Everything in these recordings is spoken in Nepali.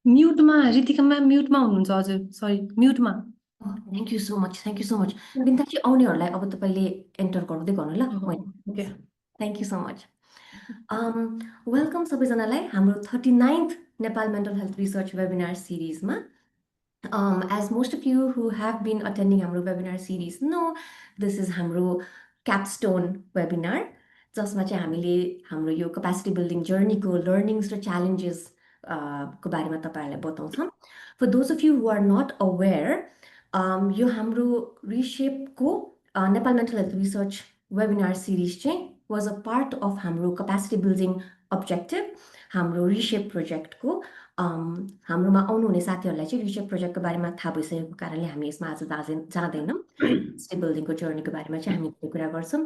म्युटमा रितिका म्याम म्युटमा हुनुहुन्छ हजुर सरी म्युटमा thank you so much thank you so much Binita ji आउनेहरूलाई अब तपाईँले एन्टर गराउँदै गर्नु ल okay thank you so much welcome सबैजनालाई हाम्रो 39th Nepal mental health research webinar सिरिजमा as most of you who have been attending हाम्रो webinar series know, this is हाम्रो capstone webinar जसमा चाहिँ हामीले हाम्रो यो capacity building journey को learnings र challenges को बारेमा तपाईहरुलाई बताउँछौं. For those of you who are not aware, यो हाम्रो reshape को Nepal mental health research webinar series चाहिँ was a part of हाम्रो capacity building objective, हाम्रो reshape project को हाम्रोमा आउनुहुने साथीहरूलाई चाहिँ रिसेप प्रोजेक्टको बारेमा थाहा भइसकेको कारणले हामी यसमा आज जाँदैनौँ. capacity buildingको जर्नीको बारेमा चाहिँ हामी धेरै कुरा गर्छौँ.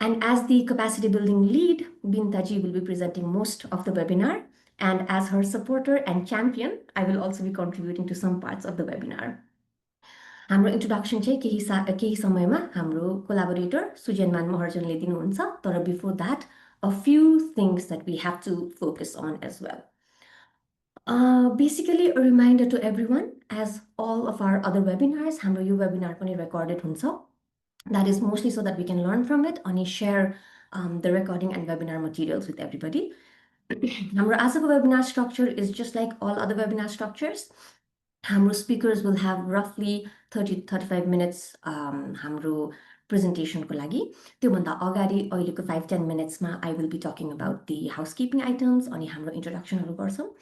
And as the capacity building lead, Bintaji will be presenting most of the webinar. And as her supporter and champion, I will also be contributing to some parts of the webinar. हाम्रो इन्ट्रोडक्सन चाहिँ केही समयमा हाम्रो कोलाबोरेटर सुजेनमान महर्जनले दिनुहुन्छ. तर before that, a few things that we have to focus on as well. Basically, a reminder to everyone, as all of our other webinars, हाम्रो यो webinar पनि recorded हुन्छ. That is mostly so that we can learn from it and share the recording and webinar materials with everybody. हाम्रो आजको webinar structure is just like all other webinar structures. हाम्रो speakers will have roughly 30-35 minutes हाम्रो presentation को लागि. त्योभन्दा अगाडि अहिलेको 5-10 minutes मा I will be talking about the housekeeping items अनि हाम्रो introduction हरु गर्छौं.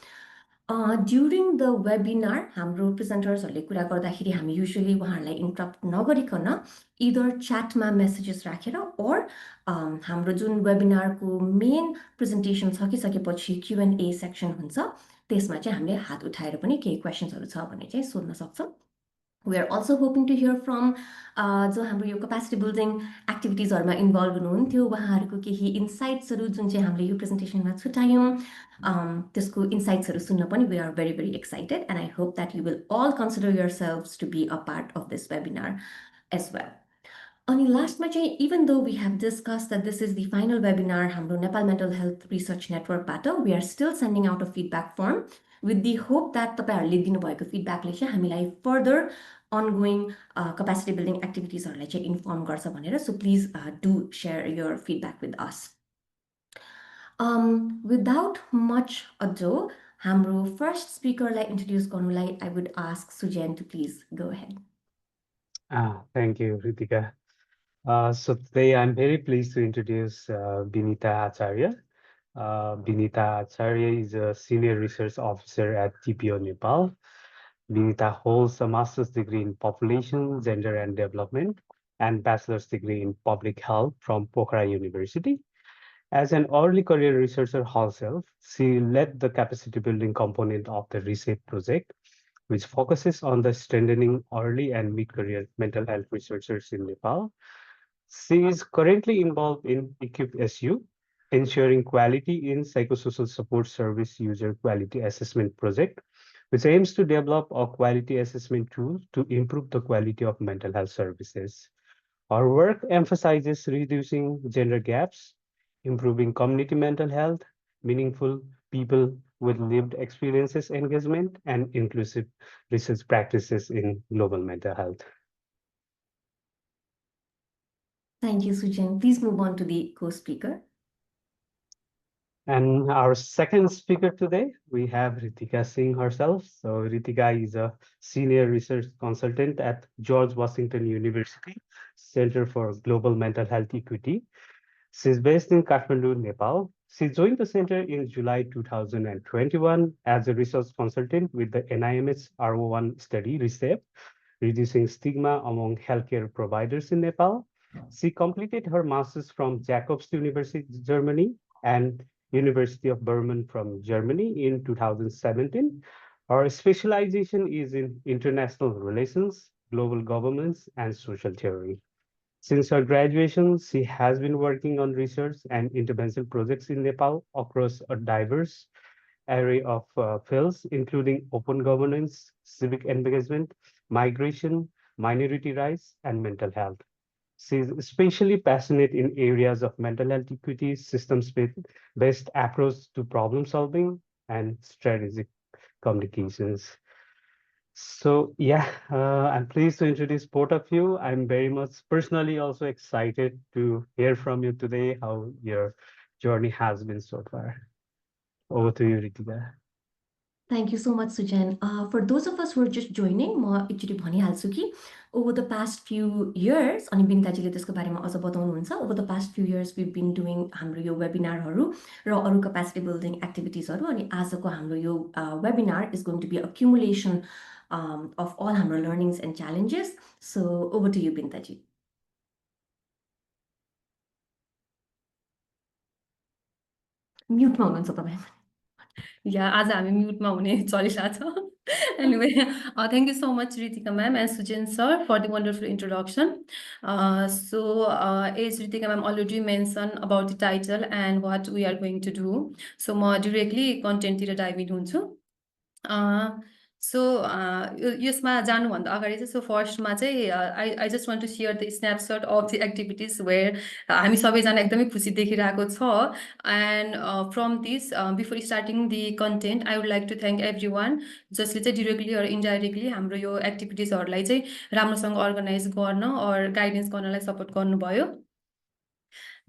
During the webinar, हाम्रो presenters कुरा गर्दाखेरि हामी usually उहाँहरूलाई interrupt नगरिकन either chat मा messages राखेर or हाम्रो जुन webinar को main presentation सकिसकेपछि Q&A section हुन्छ त्यसमा चाहिँ हामीले हात उठाएर पनि केही questions हरु छ भने चाहिँ सोध्न सक्छौं. We are also hoping to hear from जो हाम्रो यो capacity building activities हरुमा involved हुनुहुन्थ्यो उहाँहरुको केही insights हरु जुन चाहिँ हामीले यो presentation मा छुटायौं त्यसको insights हरु सुन्न पनि we are very very excited and I hope that you will all consider yourselves to be a part of this webinar as well. अनि लास्टमा चाहिँ even though we have discussed that this is the final webinar हाम्रो Nepal Mental Health Research Network बाट we are still sending out a feedback form with the hope that तपाईहरुले दिनुभएको feedbackले चाहिँ हामीलाई further ongoing capacity building activities हरुलाई चाहिँ inform गर्छ भनेर so please do share your feedback with us. Without much ado, हाम्रो first speaker लाई introduce गर्नुलाई I would ask Sujen to please go ahead. Thank you, Ritika. So today I'm very pleased to introduce Binita Acharya. Binita Acharya is a senior research officer at TPO Nepal. Binita holds a master's degree in population, gender and development and bachelor's degree in public health from Pokhara University. As an early career researcher herself, she led the capacity building component of the REShape project, which focuses on the strengthening early and mid-career mental health researchers in Nepal. She is currently involved in EquipSU, ensuring quality in psychosocial support service user quality assessment project, which aims to develop a quality assessment tool to improve the quality of mental health services. Our work emphasizes reducing gender gaps, improving community mental health, meaningful people with lived experiences engagement, and inclusive research practices in global mental health. Thank you, Sujen. Please move on to the co-speaker. And our second speaker today, we have Ritika Singh herself. So Ritika is a senior research consultant at George Washington University Center for Global Mental Health Equity. She's based in Kathmandu, Nepal. She joined the center in July 2021 as a research consultant with the NIMH R01 study, REShape, reducing stigma among healthcare providers in Nepal. She completed her master's from Jacobs University, Germany, and University of Bremen from Germany in 2017. Her specialization is in international relations, global governance, and social theory. Since her graduation, she has been working on research and intervention projects in Nepal across a diverse array of fields, including open governance, civic engagement, migration, minority rights, and mental health. She is especially passionate in areas of mental health equity, systems-based approach to problem solving, and strategic communications. So yeah, I'm pleased to introduce both of you. I'm very much personally also excited to hear from you today how your journey has been so far. Over to you, Ritika. Thank you so much, Sujan. For those of us who are just joining, म एकचोटि भनिहाल्छु कि over the past few years, अनि बिनिताजीले त्यसको बारेमा अझ बताउनुहुन्छ, over the past few years we've been doing हाम्रो यो वेबिनारहरू र अरू capacity building activitiesहरू, अनि आजको हाम्रो यो webinar is going to be accumulation of all हाम्रो learnings and challenges. So over to you, बिनिताजी. म्युटमा हुनुहुन्छ तपाईँ। Yeah, आज हामी म्युटमा हुने चलिरहेछ. Anyway, thank you so much, Ritika ma'am and Sujan sir, for the wonderful introduction. As Ritika ma'am already mentioned about the title and what we are going to do, so म directly content-तिर dive in हुन्छु. यसमा जानुभन्दा अगाडि चाहिँ सो फर्स्टमा चाहिँ I just want to share the snapshot of the activities where हामी सबैजना एकदमै खुसी देखिरहेको छ. And from this, before starting the content, I would like to thank everyone जसले चाहिँ directly or indirectly हाम्रो यो activitiesहरूलाई चाहिँ राम्रोसँग organize गर्न or guidance गर्नलाई support गर्नुभयो.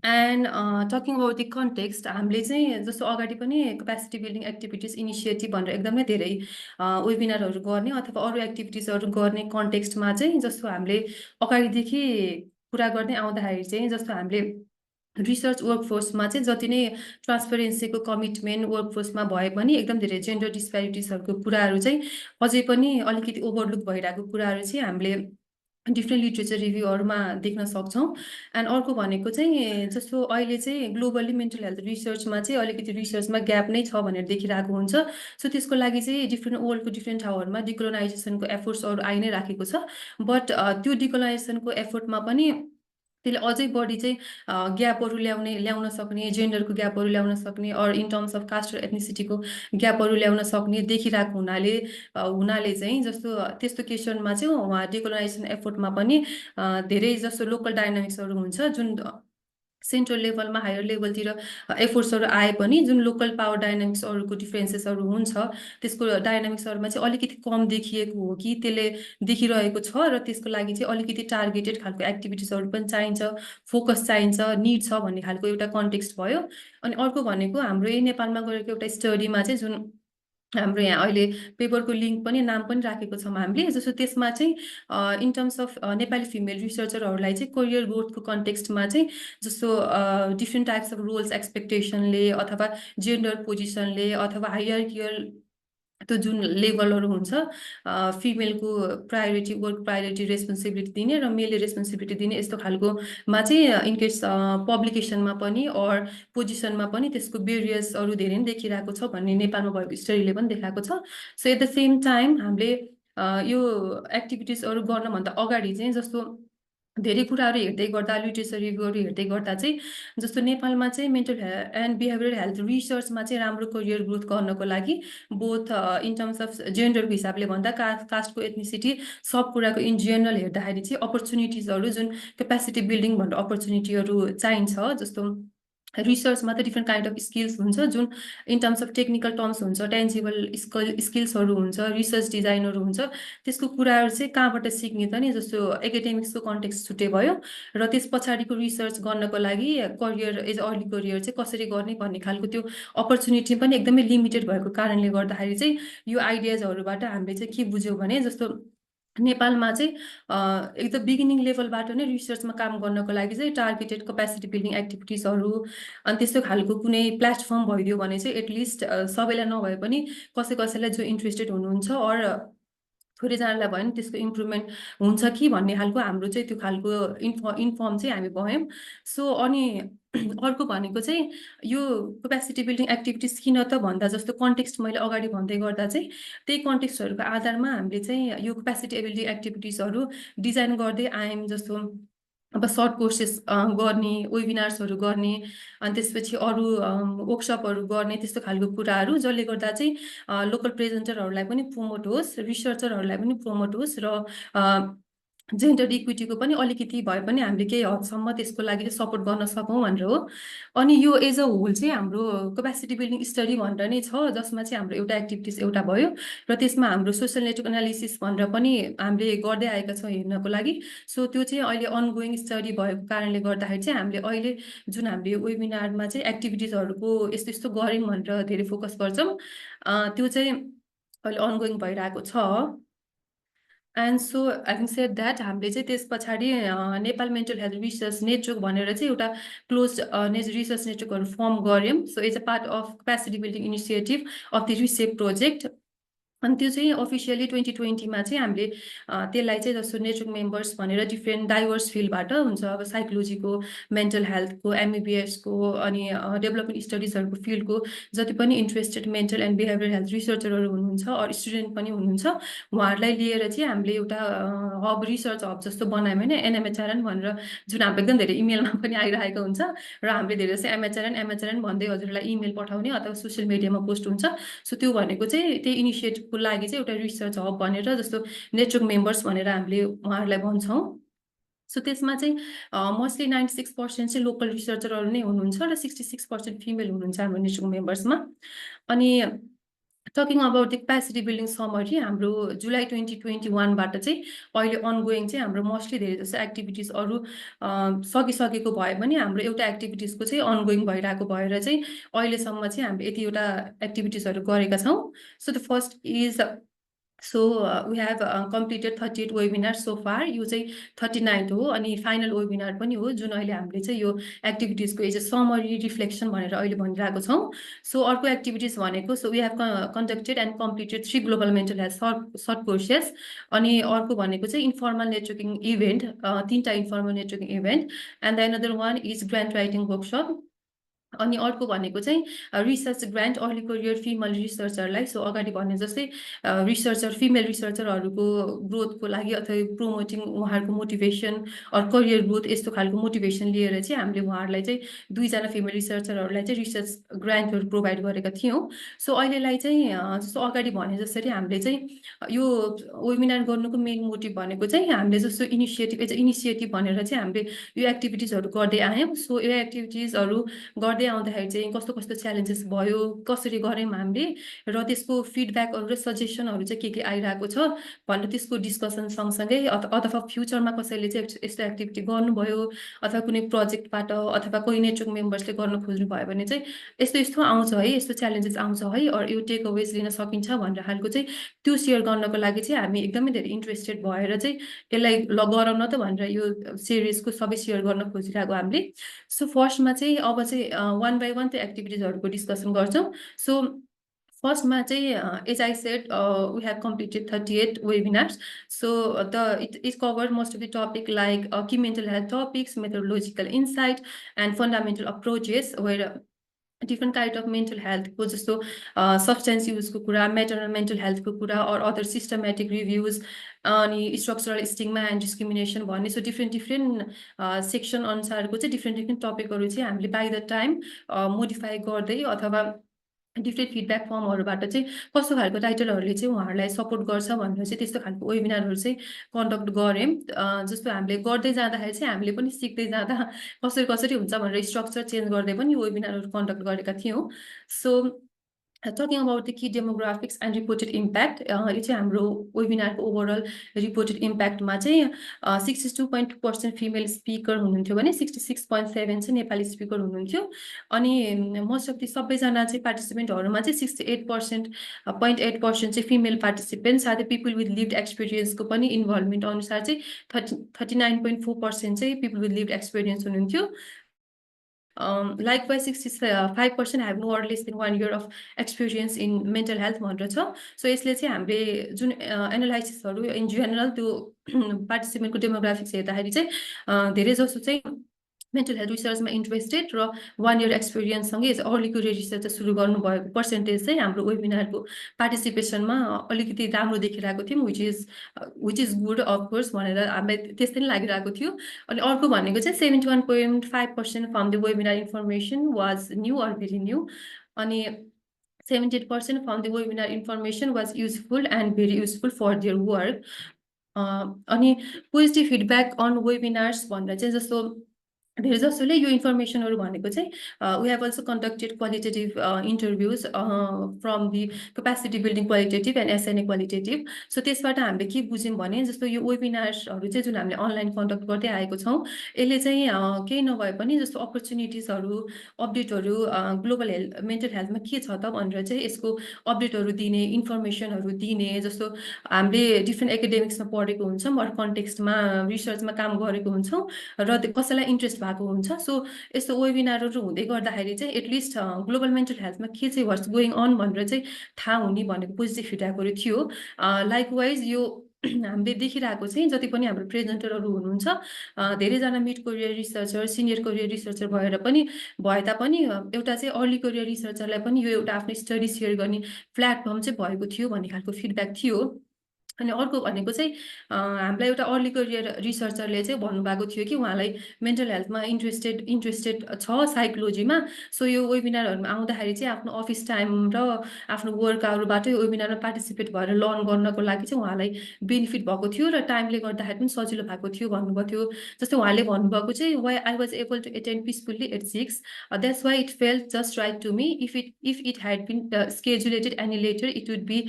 And talking about the context, हामीले चाहिँ जस्तो अगाडि पनि capacity building activities initiative भनेर एकदमै धेरै वेबिनारहरू गर्ने अथवा अरू एक्टिभिटिजहरू गर्ने कन्टेक्स्टमा चाहिँ जस्तो हामीले अगाडिदेखि कुरा गर्दै आउँदाखेरि चाहिँ जस्तो हामीले रिसर्च वर्कफोर्समा चाहिँ जति नै ट्रान्सपरेन्सीको कमिटमेन्ट वर्कफोर्समा भए पनि एकदम धेरै जेन्डर डिस्प्यारिटिजहरूको कुराहरू चाहिँ अझै पनि अलिकति ओभरलुक भइरहेको कुराहरू चाहिँ हामीले डिफ्रेन्ट लिटरेचर रिभ्यूहरूमा देख्न सक्छौँ. एन्ड अर्को भनेको चाहिँ जस्तो अहिले चाहिँ ग्लोबली मेन्टल हेल्थ रिसर्चमा चाहिँ अलिकति रिसर्चमा ग्याप नै छ भनेर देखिरहेको हुन्छ. सो त्यसको लागि चाहिँ डिफ्रेन्ट वर्ल्डको डिफ्रेन्ट ठाउँहरूमा डिकोलोनाइजेसनको एफोर्ट्सहरू आइ नै राखेको छ. बट त्यो डिकोलोनाइजेसनको एफोर्टमा पनि त्यसले अझै बढी चाहिँ ग्यापहरू ल्याउन सक्ने, जेन्डरको ग्यापहरू ल्याउन सक्ने or in terms of caste र एथनिसिटीको ग्यापहरू ल्याउन सक्ने देखिरहेको हुनाले चाहिँ जस्तो त्यस्तो क्वेसनमा चाहिँ उहाँ डिकोलोनाइजेसन एफोर्टमा पनि धेरै जस्तो लोकल डाइनामिक्सहरू हुन्छ जुन सेन्ट्रल लेभलमा हायर लेभलतिर एफोर्ट्सहरू आए पनि जुन लोकल पावर डाइनामिक्सहरूको डिफ्रेन्सेसहरू हुन्छ त्यसको डाइनामिक्सहरूमा चाहिँ अलिकति कम देखिएको हो कि त्यसले देखिरहेको छ र त्यसको लागि चाहिँ अलिकति टार्गेटेड खालको एक्टिभिटिजहरू पनि चाहिन्छ, फोकस चाहिन्छ, निड छ भन्ने खालको एउटा कन्टेक्स्ट भयो. अनि अर्को भनेको हाम्रो यही नेपालमा गरेको एउटा स्टडीमा चाहिँ जुन हाम्रो यहाँ अहिले पेपरको लिङ्क पनि नाम पनि राखेको छौँ हामीले. जस्तो त्यसमा चाहिँ in terms of Nepali female रिसर्चरहरूलाई चाहिँ करियर ग्रोथको कन्टेक्स्टमा चाहिँ जस्तो डिफ्रेन्ट टाइप्स अफ रोल्स एक्सपेक्टेसनले अथवा जेन्डर पोजिसनले अथवा हायरकियल त्यो जुन लेभलहरू हुन्छ फिमेलको प्रायोरिटी वर्क प्रायोरिटी रेस्पोन्सिबिलिटी दिने र मेलले रेस्पोन्सिबिलिटी दिने यस्तो खालकोमा चाहिँ इनकेस पब्लिकेसनमा पनि अर पोजिसनमा पनि त्यसको बेरियर्सहरू धेरै नै देखिरहेको छ भन्ने नेपालमा भएको स्टडीले पनि देखाएको छ. So at the same time हामीले यो एक्टिभिटिजहरू गर्नभन्दा अगाडि चाहिँ जस्तो धेरै कुराहरू हेर्दै गर्दा लिटरेचर रिभ्यूहरू हेर्दै गर्दा चाहिँ जस्तो नेपालमा चाहिँ मेन्टल एन्ड बिहेभियरल हेल्थ रिसर्चमा चाहिँ राम्रो करियर ग्रोथ गर्नको लागि बोथ इन टर्म्स अफ जेन्डरको हिसाबले भन्दा कास्टको एथनिसिटी सब कुराको इन जेनरल हेर्दाखेरि चाहिँ अपर्च्युनिटिजहरू जुन क्यापेसिटी बिल्डिङ भनेर अपर्च्युनिटीहरू चाहिन्छ. जस्तो रिसर्चमा त डिफ्रेन्ट काइन्ड अफ स्किल्स हुन्छ जुन in terms of technical terms हुन्छ, टेन्जिबल स्किल्सहरू हुन्छ, रिसर्च डिजाइनहरू हुन्छ. त्यसको कुराहरू चाहिँ कहाँबाट सिक्ने त नि जस्तो एकाडेमिक्सको कन्टेक्स्ट छुट्टै भयो र त्यस पछाडिको रिसर्च गर्नको लागि करियर एज अर्ली करियर चाहिँ कसरी गर्ने भन्ने खालको त्यो अपर्च्युनिटी पनि एकदमै लिमिटेड भएको कारणले गर्दाखेरि चाहिँ यो आइडियाजहरूबाट हामीले चाहिँ के बुझ्यौँ भने जस्तो नेपालमा चाहिँ एकदम बिगिनिङ लेभलबाट नै रिसर्चमा काम गर्नको लागि चाहिँ टार्गेटेड क्यापेसिटी बिल्डिङ एक्टिभिटिजहरू अनि त्यस्तो खालको कुनै प्लेटफर्म भइदियो भने चाहिँ एटलिस्ट सबैलाई नभए पनि कसैलाई जो इन्ट्रेस्टेड हुनुहुन्छ अर थोरैजनालाई भयो नि त्यसको इम्प्रुभमेन्ट हुन्छ कि भन्ने खालको हाम्रो चाहिँ त्यो खालको इन्फर्म चाहिँ हामी भयौँ. सो अनि अर्को भनेको चाहिँ यो क्यापेसिटी बिल्डिङ एक्टिभिटिज किन त भन्दा जस्तो कन्टेक्स्ट मैले अगाडि भन्दै गर्दा चाहिँ त्यही कन्टेक्स्टहरूको आधारमा हामीले चाहिँ यो क्यापेसिटी बिल्डिङ एक्टिभिटिजहरू डिजाइन गर्दै आयौँ. जस्तो अब सर्ट कोर्सेस गर्ने, वेबिनार्सहरू गर्ने अनि त्यसपछि अरू वर्कसपहरू गर्ने त्यस्तो खालको कुराहरू जसले गर्दा चाहिँ लोकल प्रेजेन्टरहरूलाई पनि प्रमोट होस्, रिसर्चरहरूलाई पनि प्रमोट होस् र जेन्डर इक्विटीको पनि अलिकति भए पनि हामीले केही हदसम्म त्यसको लागि चाहिँ सपोर्ट गर्न सकौँ भनेर हो। अनि यो एज अ होल चाहिँ हाम्रो क्यापासिटी बिल्डिङ स्टडी भनेर नै छ, जसमा चाहिँ हाम्रो एउटा एक्टिभिटिज एउटा भयो र त्यसमा हाम्रो सोसियल नेटवर्क एनालिसिस भनेर पनि हामीले गर्दै आएका छौँ हेर्नको लागि। सो त्यो चाहिँ अहिले अनगोइङ स्टडी भएको कारणले गर्दाखेरि चाहिँ हामीले अहिले जुन हामीले वेबिनारमा चाहिँ एक्टिभिटिजहरूको यस्तो यस्तो गऱ्यौँ भनेर धेरै फोकस गर्छौँ, त्यो चाहिँ अहिले अनगोइङ भइरहेको छ। And so having shed that हामीले चाहिँ त्यस पछाडि Nepal mental health research network भनेर चाहिँ एउटा क्लोज रिसर्च नेटवर्कहरू फर्म गऱ्यौँ। So is a part of capacity building initiative of the रिसेप project. अनि त्यो चाहिँ अफिसियली 2020मा चाहिँ हामीले त्यसलाई चाहिँ जस्तो नेटवर्क मेम्बर्स भनेर डिफ्रेन्ट डाइभर्स फिल्डबाट हुन्छ, अब साइकोलोजीको, मेन्टल हेल्थको, एमबिबिएसको, अनि डेभलपमेन्ट स्टडिजहरूको फिल्डको जति पनि interested mental and behaviour health रिसर्चरहरू हुनुहुन्छ अरू स्टुडेन्ट पनि हुनुहुन्छ, उहाँहरूलाई लिएर चाहिँ हामीले एउटा हब रिसर्च हब जस्तो बनायौँ होइन, एनएमएचआरएन भनेर, जुन हाम्रो एकदम धेरै इमेलमा पनि आइरहेको हुन्छ र हामीले धेरै जस्तो एमएचआरएन भन्दै हजुरलाई इमेल पठाउने अथवा सोसियल मिडियामा पोस्ट हुन्छ। सो त्यो भनेको चाहिँ त्यही इनिसिएटिभको लागि चाहिँ एउटा रिसर्च हब भनेर, जस्तो नेटवर्क मेम्बर्स भनेर हामीले उहाँहरूलाई भन्छौँ। सो त्यसमा चाहिँ मोस्टली 96% चाहिँ लोकल रिसर्चरहरू नै हुनुहुन्छ र 66% फिमेल हुनुहुन्छ हाम्रो नेटवर्क मेम्बर्समा। अनि talking about the capacity building summary, हाम्रो जुलाई 2021बाट चाहिँ अहिले अनगोइङ चाहिँ हाम्रो मोस्टली धेरै जस्तो एक्टिभिटिज अरू सकिसकेको भए पनि हाम्रो एउटा एक्टिभिटिजको चाहिँ अनगोइङ भइरहेको भएर चाहिँ अहिलेसम्म चाहिँ हामीले यतिवटा एक्टिभिटिजहरू गरेका छौँ। So the first is we have completed 38 webinar so far. यो चाहिँ 39th हो अनि फाइनल वेबिनार पनि हो, जुन अहिले हामीले चाहिँ यो एक्टिभिटिजको एज अ समरी रिफ्लेक्सन भनेर अहिले भनिरहेको छौँ। सो अर्को एक्टिभिटिज भनेको we have conducted and completed 3 global mental health short courses. अनि अर्को भनेको चाहिँ इन्फर्मल नेटवर्किङ इभेन्ट, 3टा informal networking event. And the another one is grant writing workshop. अनि अर्को भनेको चाहिँ research grant early career female रिसर्चरलाई। सो अगाडि भने जस्तै फिमेल रिसर्चरहरूको ग्रोथको लागि अथवा प्रोमोटिङ उहाँहरूको मोटिभेसन अर करियर ग्रोथ यस्तो खालको मोटिभेसन लिएर चाहिँ हामीले उहाँहरूलाई चाहिँ 2जना फिमेल रिसर्चरहरूलाई चाहिँ रिसर्च ग्रान्टहरू प्रोभाइड गरेका थियौँ। सो अहिलेलाई चाहिँ जस्तो अगाडि भने जसरी हामीले चाहिँ यो वेबिनार गर्नुको मेन मोटिभ भनेको चाहिँ हामीले जस्तो इनिसिएटिभ भनेर चाहिँ हामीले यो एक्टिभिटिजहरू गर्दै आयौँ। सो यो एक्टिभिटिजहरू गर्दै आउँदाखेरि चाहिँ कस्तो कस्तो च्यालेन्जेस भयो, कसरी गऱ्यौँ हामीले, र त्यसको फिडब्याकहरू र सजेसनहरू चाहिँ के आइरहेको छ भनेर त्यसको डिस्कसन सँगसँगै अथवा फ्युचरमा कसैले चाहिँ यस्तो एक्टिभिटी गर्नुभयो अथवा कुनै प्रोजेक्टबाट अथवा कोही नेटवर्क मेम्बर्सले गर्न खोज्नु भयो भने चाहिँ यस्तो यस्तो आउँछ है, यस्तो च्यालेन्जेस आउँछ है, अरू यो टेक अवेज लिन सकिन्छ भनेर खालको चाहिँ त्यो सेयर गर्नको लागि चाहिँ हामी एकदमै धेरै इन्ट्रेस्टेड भएर चाहिँ यसलाई गरौँ न त भनेर यो सिरिजको सबै सेयर गर्न खोजिरहेको हामीले। सो फर्स्टमा चाहिँ अब चाहिँ 1 by 1 त्यो एक्टिभिटिजहरूको डिस्कसन गर्छौँ। सो फर्स्टमा चाहिँ as I said we have completed 38 webinars. So it covered most of the topic like key mental health topics, methodological insight, and fundamental approaches where different kind of mental health को जस्तो substance use को कुरा, maternal mental health को कुरा, or other systematic reviews, अनि structural stigma and discrimination भन्ने, so different section अनुसारको चाहिँ different टपिकहरू चाहिँ हामीले by the time मोडिफाई गर्दै अथवा डिफ्रेन्ट फिडब्याक फर्महरूबाट चाहिँ कस्तो खालको टाइटलहरूले चाहिँ उहाँहरूलाई सपोर्ट गर्छ भनेर चाहिँ त्यस्तो खालको वेबिनारहरू चाहिँ कन्डक्ट गऱ्यौँ। जस्तो हामीले गर्दै जाँदाखेरि चाहिँ हामीले पनि सिक्दै जाँदा कसरी कसरी हुन्छ भनेर स्ट्रक्चर चेन्ज गर्दै पनि वेबिनारहरू कन्डक्ट गरेका थियौँ। So talking about the key demographics and reported impact, यो चाहिँ हाम्रो वेबिनारको ओभरअल रिपोर्टेड इम्प्याक्टमा चाहिँ 62.2% फिमेल स्पिकर हुनुहुन्थ्यो भने 66.7 चाहिँ नेपाली स्पिकर हुनुहुन्थ्यो। अनि मोस्ट अफ द सबैजना चाहिँ पार्टिसिपेन्टहरूमा चाहिँ 68.8% चाहिँ फिमेल पार्टिसिपेन्ट, साथै पिपल विथ लिभड एक्सपिरियन्सको पनि इन्भल्भमेन्ट अनुसार चाहिँ 39.4% चाहिँ पिपल विथ लिभड एक्सपिरियन्स हुनुहुन्थ्यो। Likewise 65% have no or less than 1 year of experience in mental health भनेर छ। सो यसले चाहिँ हामीले जुन एनालाइसिसहरू इन जेनरल त्यो पार्टिसिपेन्टको डेमोग्राफिक्स हेर्दाखेरि चाहिँ धेरै जसो चाहिँ मेन्टल हेल्थ रिसर्चमा इन्ट्रेस्टेड र 1 year एक्सपिरियन्ससँगै अर्ली करियर रिसर्च सुरु गर्नुभएको पर्सेन्टेज चाहिँ हाम्रो वेबिनारको पार्टिसिपेसनमा अलिकति राम्रो देखिरहेको थियौँ, विच इज गुड अफकोर्स भनेर हामीलाई त्यस्तै नै लागिरहेको थियो। अनि अर्को भनेको चाहिँ 71.5% from the webinar information was new or very new, अनि 78% from the webinar information was useful and very useful for their work. अनि पोजिटिभ फिडब्याक अन वेबिनार्स भनेर चाहिँ जस्तो धेरै जसोले यो इन्फर्मेसनहरू भनेको चाहिँ we have also conducted qualitative interviews from the capacity building qualitative and SNA qualitative. So त्यसबाट हामीले के बुझ्यौँ भने जस्तो यो वेबिनार्सहरू चाहिँ जुन हामीले अनलाइन कन्डक्ट गर्दै आएको छौँ यसले चाहिँ केही नभए पनि जस्तो अपर्च्युनिटिजहरू अपडेटहरू ग्लोबल मेन्टल हेल्थमा के छ त भनेर चाहिँ यसको अपडेटहरू दिने इन्फर्मेसनहरू दिने जस्तो हामीले डिफ्रेन्ट एकाडेमिक्समा पढेको हुन्छौँ अरू कन्टेक्स्टमा रिसर्चमा काम गरेको हुन्छौँ र कसैलाई इन्ट्रेस्ट भएको हुन्छ। सो यस्तो वेबिनारहरू हुँदै गर्दाखेरि चाहिँ एटलिस्ट ग्लोबल मेन्टल हेल्थमा के चाहिँ वाट्स गोइङ अन भनेर चाहिँ थाहा हुने भनेको पोजिटिभ फिडब्याकहरू थियो। लाइकवाइज यो हामीले देखिरहेको चाहिँ जति पनि हाम्रो प्रेजेन्टरहरू हुनुहुन्छ धेरैजना mid career researcher senior career researcher भएर पनि भए तापनि एउटा चाहिँ अर्ली करियर रिसर्चरलाई पनि यो एउटा आफ्नो स्टडी सेयर गर्ने प्लेटफर्म चाहिँ भएको थियो भन्ने खालको फिडब्याक थियो। अनि अर्को भनेको चाहिँ हामीलाई एउटा अर्ली करियर रिसर्चरले चाहिँ भन्नुभएको थियो कि उहाँलाई मेन्टल हेल्थमा इन्ट्रेस्टेड छ साइकोलोजीमा। सो यो वेबिनारहरूमा आउँदाखेरि चाहिँ आफ्नो अफिस टाइम र आफ्नो वर्क आवरबाटै वेबिनारमा पार्टिसिपेट भएर लर्न गर्नको लागि चाहिँ उहाँलाई बेनिफिट भएको थियो र टाइमले गर्दाखेरि पनि सजिलो भएको थियो भन्नुभएको थियो। जस्तै उहाँले भन्नुभएको चाहिँ why I was able to attend peacefully at 6 that's why it felt just right to me if it had been scheduled any later it would be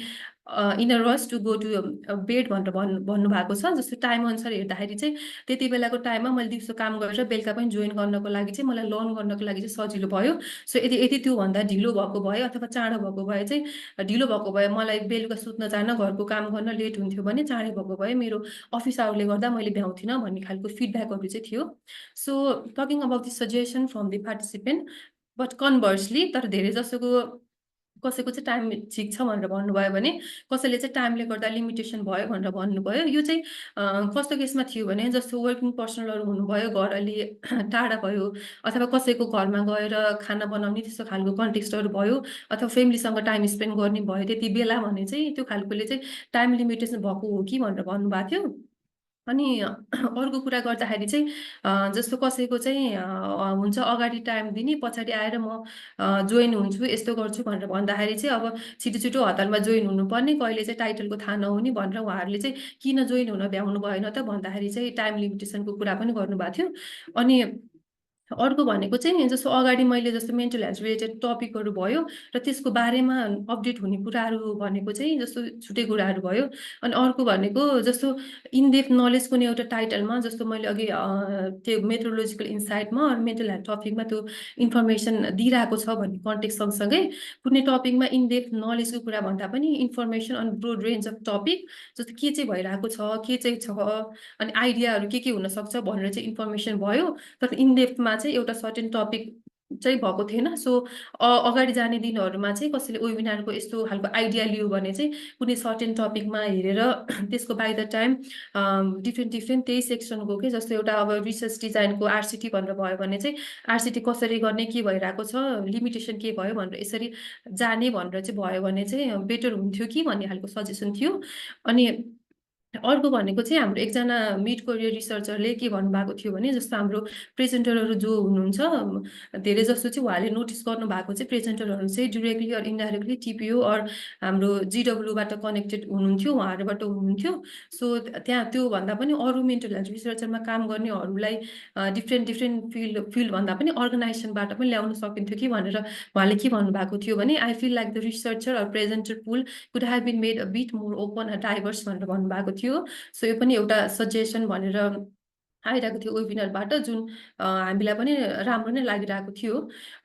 in a rush to go to bed भनेर भन्नुभएको छ। जस्तो टाइम अनुसार हेर्दाखेरि चाहिँ त्यति बेलाको टाइममा मैले दिउँसो काम गरेर बेलुका पनि जोइन गर्नको लागि चाहिँ मलाई लर्न गर्नको लागि चाहिँ सजिलो भयो। सो यदि त्योभन्दा ढिलो भएको भए अथवा चाँडो भएको भए चाहिँ ढिलो भएको भए मलाई बेलुका सुत्न जान घरको काम गर्न लेट हुन्थ्यो भने चाँडै भएको भए मेरो अफिस आवरले गर्दा मैले भ्याउँथिनँ भन्ने खालको फिडब्याकहरू चाहिँ थियो। So talking about the suggestion from the participant but conversely तर धेरै जसोको कसैको चाहिँ टाइम ठिक छ भनेर भन्नुभयो भने कसैले चाहिँ टाइमले गर्दा लिमिटेसन भयो भनेर भन्नुभयो। यो चाहिँ कस्तो केसमा थियो भने जस्तो वर्किङ पर्सनलहरू हुनुभयो घर अलि टाढा भयो अथवा कसैको घरमा गएर खाना बनाउने त्यस्तो खालको कन्टेक्स्टहरू भयो अथवा फ्यामिलीसँग टाइम स्पेन्ड गर्ने भयो त्यति बेला भने चाहिँ त्यो खालकोले चाहिँ टाइम लिमिटेसन भएको हो कि भनेर भन्नुभएको थियो। अनि अर्को कुरा गर्दाखेरि चाहिँ जस्तो कसैको चाहिँ हुन्छ अगाडि टाइम दिने पछाडि आएर म जोइन हुन्छु यस्तो गर्छु भनेर भन्दाखेरि चाहिँ अब छिटो छिटो हतारमा जोइन हुनुपर्ने कहिले चाहिँ टाइटलको थाहा नहुने भनेर उहाँहरूले चाहिँ किन जोइन हुन भ्याउनु भएन त भन्दाखेरि चाहिँ टाइम लिमिटेसनको कुरा पनि गर्नुभएको थियो। अनि अर्को भनेको चाहिँ जस्तो अगाडि मैले जस्तो मेन्टल हेल्थ रिलेटेड टपिकहरू भयो र त्यसको बारेमा अपडेट हुने कुराहरू भनेको चाहिँ जस्तो छुट्टै कुराहरू भयो। अनि अर्को भनेको जस्तो इनडेप्थ नलेज कुनै एउटा टाइटलमा जस्तो मैले अघि त्यो मेट्रोलोजिकल इन्साइटमा मेन्टल हेल्थ टपिकमा त्यो इन्फर्मेसन दिइरहेको छ भन्ने कन्टेक्स्ट सँगसँगै कुनै टपिकमा इनडेप्थ नलेजको कुरा भन्दा पनि information on broad range of topic जस्तो के चाहिँ भइरहेको छ के चाहिँ छ अनि आइडियाहरू के हुनसक्छ भनेर चाहिँ इन्फर्मेसन भयो। तर इनडेप्थमा चाहिँ एउटा सर्टेन टपिक चाहिँ भएको थिएन। सो अगाडि जाने दिनहरूमा चाहिँ कसैले वेबिनारको यस्तो खालको आइडिया लियो भने चाहिँ कुनै सर्टेन टपिकमा हेरेर त्यसको बाई द टाइम डिफ्रेन्ट त्यही सेक्सनको के जस्तो एउटा अब रिसर्च डिजाइनको आरसिटी भनेर भयो भने चाहिँ आरसिटी कसरी गर्ने के भइरहेको छ लिमिटेसन के भयो भनेर यसरी जाने भनेर चाहिँ भयो भने चाहिँ बेटर हुन्थ्यो कि भन्ने खालको सजेसन थियो। अनि अर्को भनेको चाहिँ हाम्रो एकजना मिड करियर रिसर्चरले के भन्नुभएको थियो भने जस्तो हाम्रो प्रेजेन्टरहरू जो हुनुहुन्छ धेरै जस्तो चाहिँ उहाँले नोटिस गर्नुभएको चाहिँ प्रेजेन्टरहरू चाहिँ डिरेक्टली अर इन्डाइरेक्टली टिपिओ अर हाम्रो जिडब्ल्यूबाट कनेक्टेड हुनुहुन्थ्यो उहाँहरूबाट हुनुहुन्थ्यो। सो त्यहाँ त्योभन्दा पनि अरू मेन्टल हेल्थ रिसर्चरमा काम गर्नेहरूलाई डिफ्रेन्ट फिल्डभन्दा पनि अर्गनाइजेसनबाट पनि ल्याउन सकिन्थ्यो कि भनेर उहाँले के भन्नुभएको थियो भने I feel like the researcher or presenter pool could have been made a bit more open diverse भनेर भन्नुभएको थियो। सो यो पनि एउटा सजेसन भनेर आइरहेको थियो वेबिनारबाट जुन हामीलाई पनि राम्रो नै लागिरहेको थियो।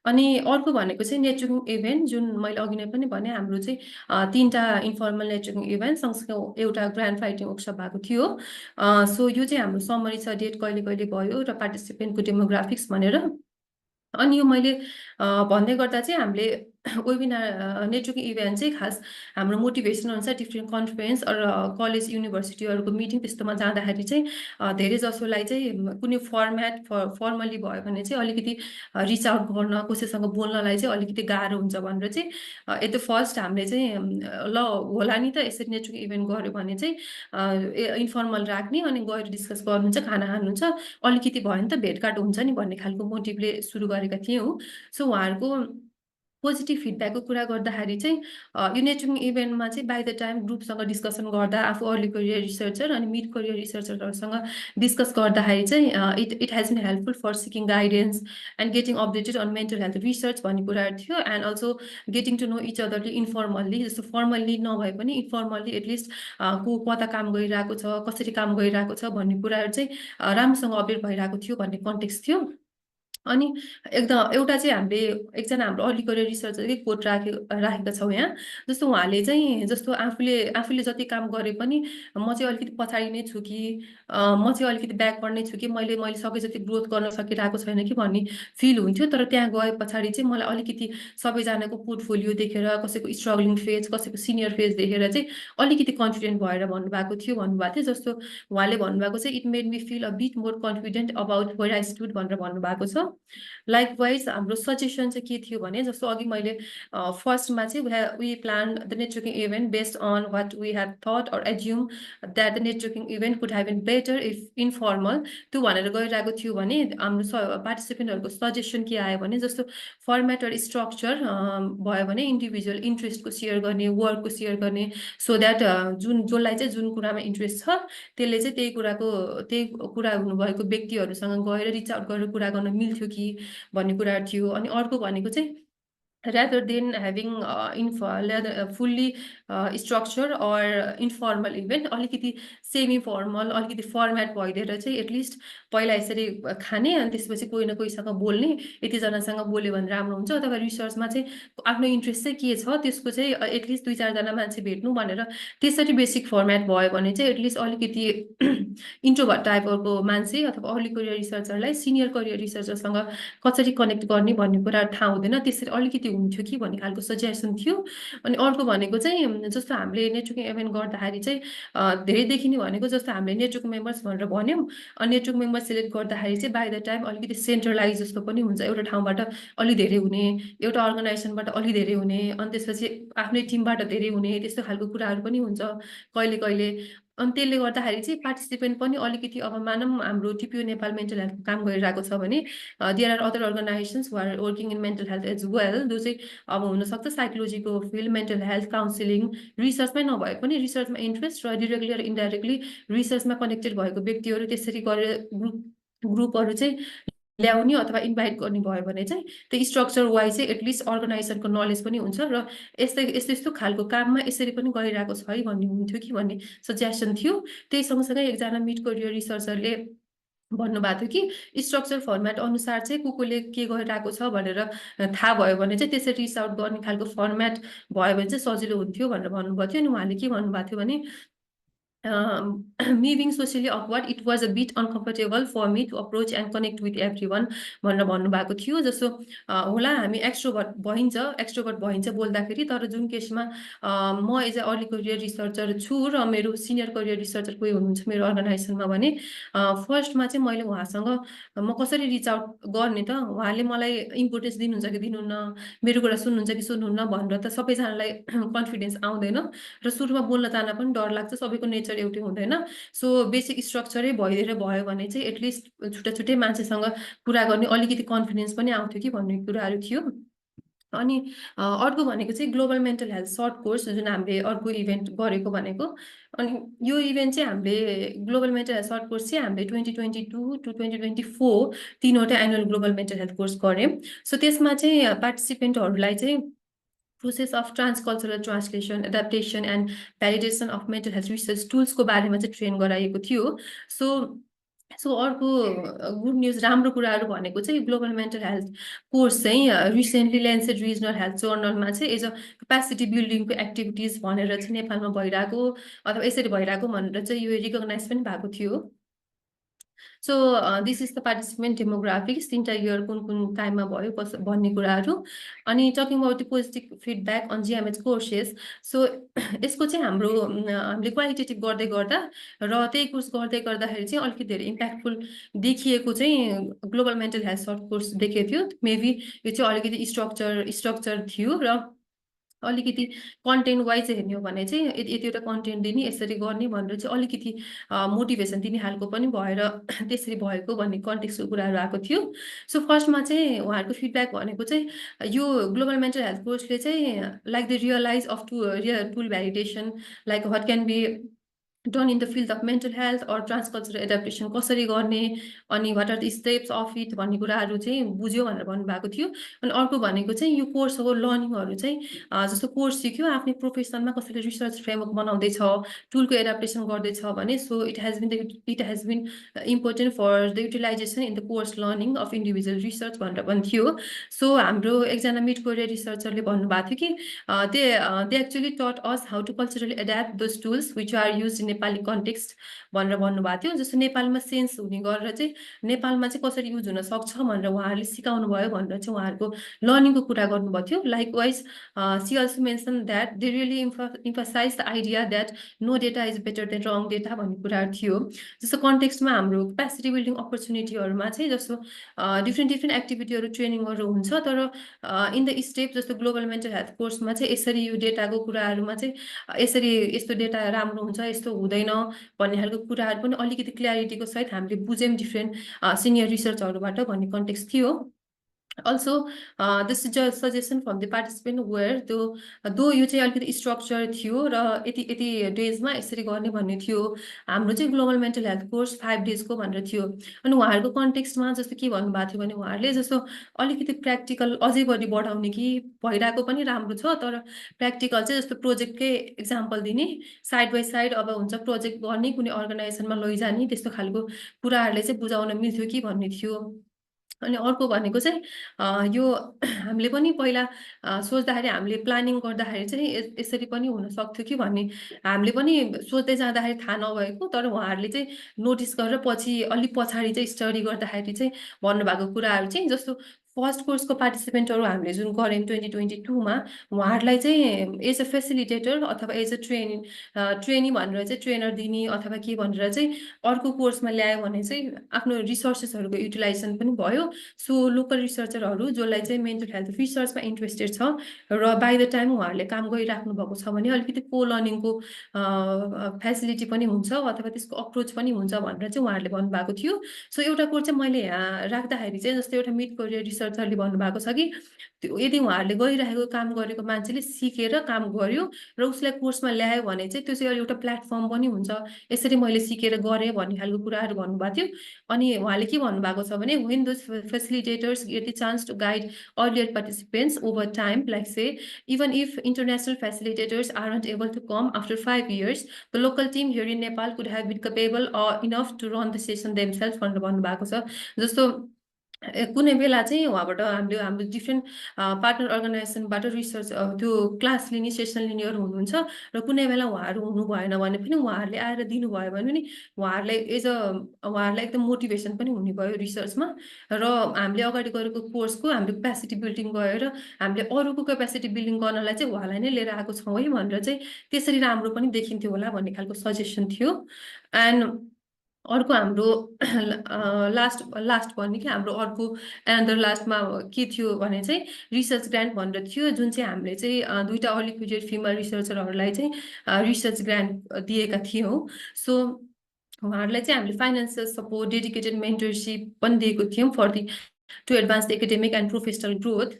अनि अर्को भनेको चाहिँ नेटवर्किङ इभेन्ट जुन मैले अघि नै पनि भने हाम्रो चाहिँ 3टा इन्फर्मल नेटवर्किङ इभेन्ट सँगसँगै एउटा ग्रान्ड फाइटिङ वर्कसप भएको थियो। सो यो चाहिँ हाम्रो समरी छ डेट कहिले कहिले भयो र पार्टिसिपेन्टको डेमोग्राफिक्स भनेर। अनि यो मैले भन्दै गर्दा चाहिँ हामीले वेबिनार नेटवर्किङ इभेन्ट चाहिँ खास हाम्रो मोटिभेसन अनुसार डिफ्रेन्ट कन्फरेन्स र कलेज युनिभर्सिटीहरूको मिटिङ त्यस्तोमा जाँदाखेरि चाहिँ धेरै जसोलाई चाहिँ कुनै फर्मली भयो भने चाहिँ अलिकति रिच आउट गर्न कसैसँग बोल्नलाई चाहिँ अलिकति गाह्रो हुन्छ भनेर चाहिँ एट द फर्स्ट हामीले चाहिँ ल होला नि त यसरी नेटवर्किङ इभेन्ट गऱ्यो भने चाहिँ इन्फर्मल राख्ने अनि गएर डिस्कस गर्नुहुन्छ खाना खानुहुन्छ अलिकति भयो भने त भेटघाट हुन्छ नि भन्ने खालको मोटिभले सुरु गरेका थियौँ। सो उहाँहरूको पोजिटिभ फिडब्याकको कुरा गर्दाखेरि चाहिँ यो नेटवर्किङ इभेन्टमा चाहिँ बाई द टाइम ग्रुपसँग डिस्कसन गर्दा आफू अर्ली करियर रिसर्चर अनि मिड करियर रिसर्चरहरूसँग डिस्कस गर्दाखेरि चाहिँ it has been helpful for seeking guidance and getting updated on mental health research भन्ने कुराहरू थियो and also getting to know each otherly informally जस्तो फर्मल्ली नभए पनि इन्फर्मल्ली एटलिस्ट को कता काम गरिरहेको छ कसरी काम गरिरहेको छ भन्ने कुराहरू चाहिँ राम्रोसँग अपडेट भइरहेको थियो भन्ने कन्टेक्स्ट थियो अनि एकदम एउटा चाहिँ हामीले एकजना हाम्रो अर्ली करियर रिसर्चरकै कोट राखेका छौँ यहाँ जस्तो उहाँले चाहिँ जस्तो आफूले जति काम गरे पनि म चाहिँ अलिकति पछाडि नै छु कि म चाहिँ अलिकति ब्याकवर्ड नै छु कि मैले सके जति ग्रोथ गर्न सकिरहेको छैन कि भन्ने फिल हुन्थ्यो तर त्यहाँ गए पछाडि चाहिँ मलाई अलिकति सबैजनाको पोर्टफोलियो देखेर कसैको स्ट्रगलिङ फेज कसैको सिनियर फेज देखेर चाहिँ अलिकति कन्फिडेन्ट भएर भन्नुभएको थियो जस्तो उहाँले भन्नुभएको चाहिँ it made me feel a bit more confident about where I stood भनेर भन्नुभएको छ लाइकवाइज हाम्रो सजेसन चाहिँ के थियो भने जस्तो अघि मैले फर्स्टमा चाहिँ we plan the networking event based on what we have thought or assume that the networking event could have been better if informal त्यो भनेर गइरहेको थियो भने हाम्रो पार्टिसिपेन्टहरूको सजेसन के आयो भने जस्तो फर्मेट अर स्ट्रक्चर भयो भने इन्डिभिजुअल इन्ट्रेस्टको सेयर गर्ने वर्कको सेयर गर्ने सो द्याट जसलाई चाहिँ जुन कुरामा इन्ट्रेस्ट छ त्यसले चाहिँ त्यही कुरा हुनुभएको व्यक्तिहरूसँग गएर रिच आउट गरेर कुरा गर्न मिल्थ्यो कि भन्ने कुराहरू थियो अनि अर्को भनेको चाहिँ rather than having fully structured or informal event अलिकति सेमी फर्मल अलिकति फर्मेट भइदिएर चाहिँ एटलिस्ट पहिला यसरी खाने अनि त्यसपछि कोही न कोहीसँग बोल्ने यतिजनासँग बोल्यो भने राम्रो हुन्छ अथवा रिसर्चमा चाहिँ आफ्नो इन्ट्रेस्ट चाहिँ के छ त्यसको चाहिँ एटलिस्ट 2-4 मान्छे भेट्नु भनेर त्यसरी बेसिक फर्मेट भयो भने चाहिँ एटलिस्ट अलिकति इन्ट्रोभर्ट टाइपको मान्छे अथवा अर्ली करियर रिसर्चरलाई सिनियर करियर रिसर्चरसँग कसरी कनेक्ट गर्ने भन्ने कुरा थाहा हुँदैन त्यसरी अलिकति हुन्थ्यो कि भन्ने खालको सजेसन थियो अनि अर्को भनेको चाहिँ जस्तो हामीले नेटवर्किङ इभेन्ट गर्दाखेरि चाहिँ धेरै देखिने भनेको जस्तो हामीले नेटवर्क मेम्बर्स भनेर भन्यौँ अनि नेटवर्क मेम्बर सिलेक्ट गर्दाखेरि चाहिँ बाई द टाइम अलिकति सेन्ट्रलाइज जस्तो पनि हुन्छ एउटा ठाउँबाट अलि धेरै हुने एउटा अर्गनाइजेसनबाट अलि धेरै हुने अनि त्यसपछि आफ्नै टिमबाट धेरै हुने त्यस्तो खालको कुराहरू पनि हुन्छ कहिले कहिले अनि त्यसले गर्दाखेरि चाहिँ पार्टिसिपेन्ट पनि अलिकति अब मानौँ हाम्रो टिपिओ नेपाल मेन्टल हेल्थको काम गरिरहेको छ भने there are other organisations who are working in mental health as well जो चाहिँ अब हुनसक्छ साइकोलोजीको फिल्ड मेन्टल हेल्थ काउन्सिलिङ रिसर्चमै नभए पनि रिसर्चमा इन्ट्रेस्ट र डिरेक्टली र इन्डाइरेक्टली रिसर्चमा कनेक्टेड भएको व्यक्तिहरू त्यसरी गरेर ग्रुपहरू चाहिँ ल्याउने अथवा इन्भाइट गर्ने भयो भने चाहिँ त्यो स्ट्रक्चर वाइज चाहिँ एटलिस्ट अर्गनाइजेसनको नलेज पनि हुन्छ र यस्तो खालको काममा यसरी पनि गरिरहेको छ है भन्ने हुन्थ्यो कि भन्ने सजेसन थियो त्यही सँगसँगै एकजना मिड करियर रिसर्चरले भन्नुभएको थियो कि स्ट्रक्चर फर्मेट अनुसार चाहिँ कोले के गरिरहेको छ भनेर थाहा भयो भने चाहिँ त्यसरी रिच आउट गर्ने खालको फर्मेट भयो भने चाहिँ सजिलो हुन्थ्यो भनेर भन्नुभएको थियो अनि उहाँले के भन्नुभएको थियो भने me being socially awkward, it was a bit uncomfortable for me to approach and connect with everyone भनेर भन्नुभएको थियो जस्तो होला हामी एक्स्ट्रोभर्ट भइन्छ बोल्दाखेरि तर जुन केसमा म as a early career researcher छु र मेरो सिनियर करियर रिसर्चर कोही हुनुहुन्छ मेरो अर्गनाइजेसनमा भने फर्स्टमा चाहिँ मैले उहाँसँग म कसरी रिच आउट गर्ने त उहाँले मलाई इम्पोर्टेन्स दिनुहुन्छ कि दिनुहुन्न मेरो कुरा सुन्नुहुन्छ कि सुन्नुहुन्न भनेर त सबैजनालाई कन्फिडेन्स आउँदैन र सुरुमा बोल्न जान पनि डर लाग्छ सबैको नेचर एउटै हुँदैन सो बेसिक स्ट्रक्चरै भइदिएर भयो भने चाहिँ एटलिस्ट छुट्टै मान्छेसँग कुरा गर्ने अलिकति कन्फिडेन्स पनि आउँथ्यो कि भन्ने कुराहरू थियो अनि अर्को भनेको चाहिँ global mental health short course जुन हामीले अर्को इभेन्ट गरेको भनेको अनि यो इभेन्ट चाहिँ हामीले global mental health short course चाहिँ हामीले 2022 टु 2024 तीनवटा annual global mental health course गऱ्यौँ सो त्यसमा चाहिँ पार्टिसिपेन्टहरूलाई चाहिँ process of transcultural translation, adaptation and validation of mental health research tools को बारेमा चाहिँ ट्रेन गराएको थियो सो अर्को गुड न्युज राम्रो कुराहरू भनेको चाहिँ ग्लोबल मेन्टल हेल्थ कोर्स चाहिँ रिसेन्टली ल्यान्सेट रिजनल हेल्थ जर्नलमा चाहिँ एज अ क्यापासिटी बिल्डिङको एक्टिभिटिज भनेर चाहिँ नेपालमा भइरहेको अथवा यसरी भइरहेको भनेर चाहिँ यो रिकगनाइज पनि भएको थियो so this is the participant demographics 3टा इयर कुन टाइममा भयो भन्ने कुराहरू अनि talking about the positive feedback on GMH courses so यसको चाहिँ हामीले क्वालिटेटिभ गर्दै गर्दा र त्यही कोर्स गर्दै गर्दाखेरि चाहिँ अलिकति धेरै इम्प्याक्टफुल देखिएको चाहिँ global mental health short course देखेको थियो मेबी यो चाहिँ अलिकति स्ट्रक्चर थियो र अलिकति कन्टेन्ट वाइज हेर्ने हो भने चाहिँ यतिवटा कन्टेन्ट दिने यसरी गर्ने भनेर चाहिँ अलिकति मोटिभेसन दिने खालको पनि भएर त्यसरी भएको भन्ने कन्टेक्स्टको कुराहरू आएको थियो। सो फर्स्टमा चाहिँ उहाँहरूको फिडब्याक भनेको चाहिँ यो ग्लोबल मेन्टल हेल्थ कोर्सले चाहिँ like the realise of tool validation like what can be done in the field of mental health or transcultural adaptation कसरी गर्ने अनि what are the steps of it भन्ने कुराहरू चाहिँ बुझ्यो भनेर भन्नुभएको थियो। अनि अर्को भनेको चाहिँ यो कोर्सको लर्निङहरू चाहिँ जस्तो कोर्स सिक्यो आफ्नै प्रोफेसनमा कसैले रिसर्च फ्रेमवर्क बनाउँदैछ टुलको एडाप्टेसन गर्दैछ भने so it has been important for the utilisation in the course learning of individual research भनेर पनि थियो। सो हाम्रो एकजना मिड कोरियर रिसर्चरले भन्नुभएको थियो कि they actually taught us how to culturally adapt those tools which are use in Nepali context भनेर भन्नुभएको थियो। जस्तो नेपालमा सेन्स हुने गरेर चाहिँ नेपालमा चाहिँ कसरी युज हुन सक्छ भनेर उहाँहरूले सिकाउनु भयो भनेर चाहिँ उहाँहरूको लर्निङको कुरा गर्नुभएको थियो। Likewise she also mention that they really emphasise the idea that no data is better than wrong data भन्ने कुराहरू थियो। जस्तो कन्टेक्स्टमा हाम्रो क्यापेसिटी बिल्डिङ अपर्च्युनिटीहरूमा चाहिँ जस्तो डिफ्रेन्ट एक्टिभिटीहरू ट्रेनिङहरू हुन्छ तर इन द स्टेप जस्तो ग्लोबल मेन्टल हेल्थ कोर्समा चाहिँ यसरी यो डेटाको कुराहरूमा चाहिँ यसरी यस्तो डेटा राम्रो हुन्छ यस्तो हुँदैन भन्ने खालको कुराहरू पनि अलिकति क्ल्यारिटीको सहित हामीले बुझ्यौँ डिफ्रेन्ट सिनियर रिसर्चहरूबाट भन्ने कन्टेक्स्ट थियो। Also, this is just suggestion from the participant where though यो चाहिँ अलिकति स्ट्रक्चर थियो र यति डेजमा यसरी गर्ने भन्ने थियो। हाम्रो चाहिँ ग्लोबल मेन्टल हेल्थ कोर्स 5 डेजको भनेर थियो। अनि उहाँहरूको कन्टेक्स्टमा जस्तो के भन्नुभएको थियो भने उहाँहरूले जस्तो अलिकति प्र्याक्टिकल अझै बढी बढाउने कि भइरहेको पनि राम्रो छ तर प्र्याक्टिकल चाहिँ जस्तो प्रोजेक्टकै इक्जाम्पल दिने साइड बाई साइड अब हुन्छ प्रोजेक्ट गर्ने कुनै अर्गनाइजेसनमा लैजाने त्यस्तो खालको कुराहरूले चाहिँ बुझाउन मिल्थ्यो कि भन्ने थियो। अनि अर्को भनेको चाहिँ यो हामीले पनि पहिला सोच्दाखेरि हामीले प्लानिङ गर्दाखेरि चाहिँ यसरी पनि हुन सक्थ्यो कि भन्ने हामीले पनि सोच्दै जाँदाखेरि थाहा नभएको तर उहाँहरूले चाहिँ नोटिस गरेर पछि अलिक पछाडि चाहिँ स्टडी गर्दाखेरि चाहिँ भन्नुभएको कुराहरू चाहिँ जस्तो फर्स्ट कोर्सको पार्टिसिपेन्टहरू हामीले जुन गऱ्यौँ 2022मा उहाँहरूलाई चाहिँ एज अ फेसिलिटेटर अथवा एज अ ट्रेनी भनेर चाहिँ ट्रेनर दिने अथवा के भनेर चाहिँ अर्को कोर्समा ल्यायो भने चाहिँ आफ्नो रिसोर्सेसहरूको युटिलाइजेसन पनि भयो। सो लोकल रिसर्चरहरू जसलाई चाहिँ मेन्टल हेल्थ रिसर्चमा इन्ट्रेस्टेड छ र बाई द टाइम उहाँहरूले काम गरिराख्नु भएको छ भने अलिकति को लर्निङको फेसिलिटी पनि हुन्छ अथवा त्यसको अप्रोच पनि हुन्छ भनेर चाहिँ उहाँहरूले भन्नुभएको थियो। सो एउटा कोर्स चाहिँ मैले यहाँ राख्दाखेरि चाहिँ जस्तो एउटा मिड कोरियर रिसर्चरले भन्नुभएको छ कि यदि उहाँहरूले गरिरहेको काम गरेको मान्छेले सिकेर काम गर्यो र उसलाई कोर्समा ल्यायो भने चाहिँ त्यो चाहिँ एउटा प्लेटफर्म पनि हुन्छ यसरी मैले सिकेर गरेँ भन्ने खालको कुराहरू भन्नुभएको थियो। अनि उहाँले के भन्नुभएको छ भने when those facilitators get the chance to guide earlier participants over time, like say even if international facilitators aren't able to come after 5 years, the local team here in Nepal could have been capable enough to run the session themselves भनेर भन्नुभएको छ। जस्तो कुनै बेला चाहिँ उहाँबाट हाम्रो डिफ्रेन्ट पार्टनर अर्गनाइजेसनबाट रिसर्च त्यो क्लास लिने सेसन लिनेहरू हुनुहुन्छ र कुनै बेला उहाँहरू हुनु भएन भने पनि उहाँहरूले आएर दिनुभयो भने पनि उहाँहरूलाई एकदम मोटिभेसन पनि हुने भयो रिसर्चमा र हामीले अगाडि गरेको कोर्सको हाम्रो क्यापेसिटी बिल्डिङ गएर हामीले अरूको क्यापेसिटी बिल्डिङ गर्नलाई चाहिँ उहाँलाई नै लिएर आएको छौँ है भनेर चाहिँ त्यसरी राम्रो पनि देखिन्थ्यो होला भन्ने खालको सजेसन थियो। एन्ड अर्को हाम्रो लास्ट भन्ने कि हाम्रो अर्को एन्डर लास्टमा के थियो भने चाहिँ रिसर्च ग्रान्ट भनेर थियो जुन चाहिँ हामीले चाहिँ दुईवटा अर्ली क्युरियर फिमेल रिसर्चरहरूलाई चाहिँ रिसर्च ग्रान्ट दिएका थियौँ। सो उहाँहरूलाई चाहिँ हामीले फाइनेन्सियल सपोर्ट डेडिकेटेड मेन्टरसिप पनि दिएको थियौँ for to advance the academic and professional growth.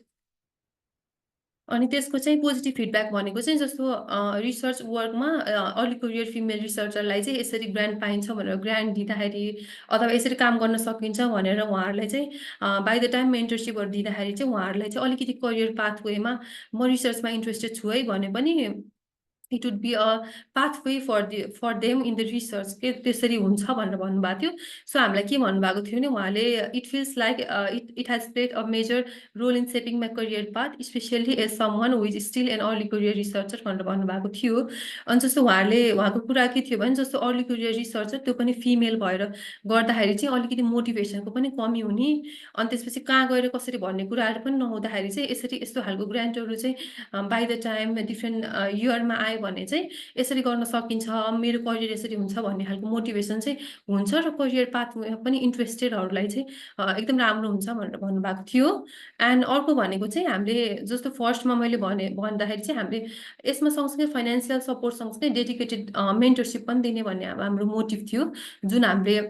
अनि त्यसको चाहिँ पोजिटिभ फिडब्याक भनेको चाहिँ जस्तो रिसर्च वर्कमा अर्ली करियर फिमेल रिसर्चरलाई चाहिँ यसरी ग्रान्ट पाइन्छ भनेर ग्रान्ट दिँदाखेरि अथवा यसरी काम गर्न सकिन्छ भनेर उहाँहरूलाई चाहिँ बाई द टाइम मेन्टरसिपहरू दिँदाखेरि चाहिँ उहाँहरूलाई चाहिँ अलिकति करियर पाथवेमा म रिसर्चमा इन्ट्रेस्टेड छु है भने पनि it would be a pathway for them in the research के त्यसरी हुन्छ भनेर भन्नुभएको थियो। सो हामीलाई के भन्नुभएको थियो भने उहाँले it feels like it has played a major role in shaping my career path especially as someone who is still an early career researcher भनेर भन्नुभएको थियो। अनि जस्तो उहाँको कुरा के थियो भने जस्तो अर्ली करियर रिसर्चर त्यो पनि फिमेल भएर गर्दाखेरि चाहिँ अलिकति मोटिभेसनको पनि कमी हुने अनि त्यसपछि कहाँ गएर कसरी भन्ने कुराहरू पनि नहुँदाखेरि चाहिँ यसरी यस्तो खालको ग्रान्टहरू चाहिँ बाई द टाइम डिफ्रेन्ट इयरमा आयो पाएँ भने चाहिँ यसरी गर्न सकिन्छ, मेरो करियर यसरी हुन्छ भन्ने खालको मोटिभेसन चाहिँ हुन्छ र करियर पाथमा पनि इन्ट्रेस्टेडहरूलाई चाहिँ एकदम राम्रो हुन्छ भनेर भन्नुभएको थियो। एन्ड अर्को भनेको चाहिँ हामीले जस्तो फर्स्टमा मैले भन्दाखेरि चाहिँ हामीले यसमा सँगसँगै फाइनेन्सियल सपोर्ट सँगसँगै डेडिकेटेड मेन्टरसिप पनि दिने भन्ने हाम्रो मोटिभ थियो, जुन हामीले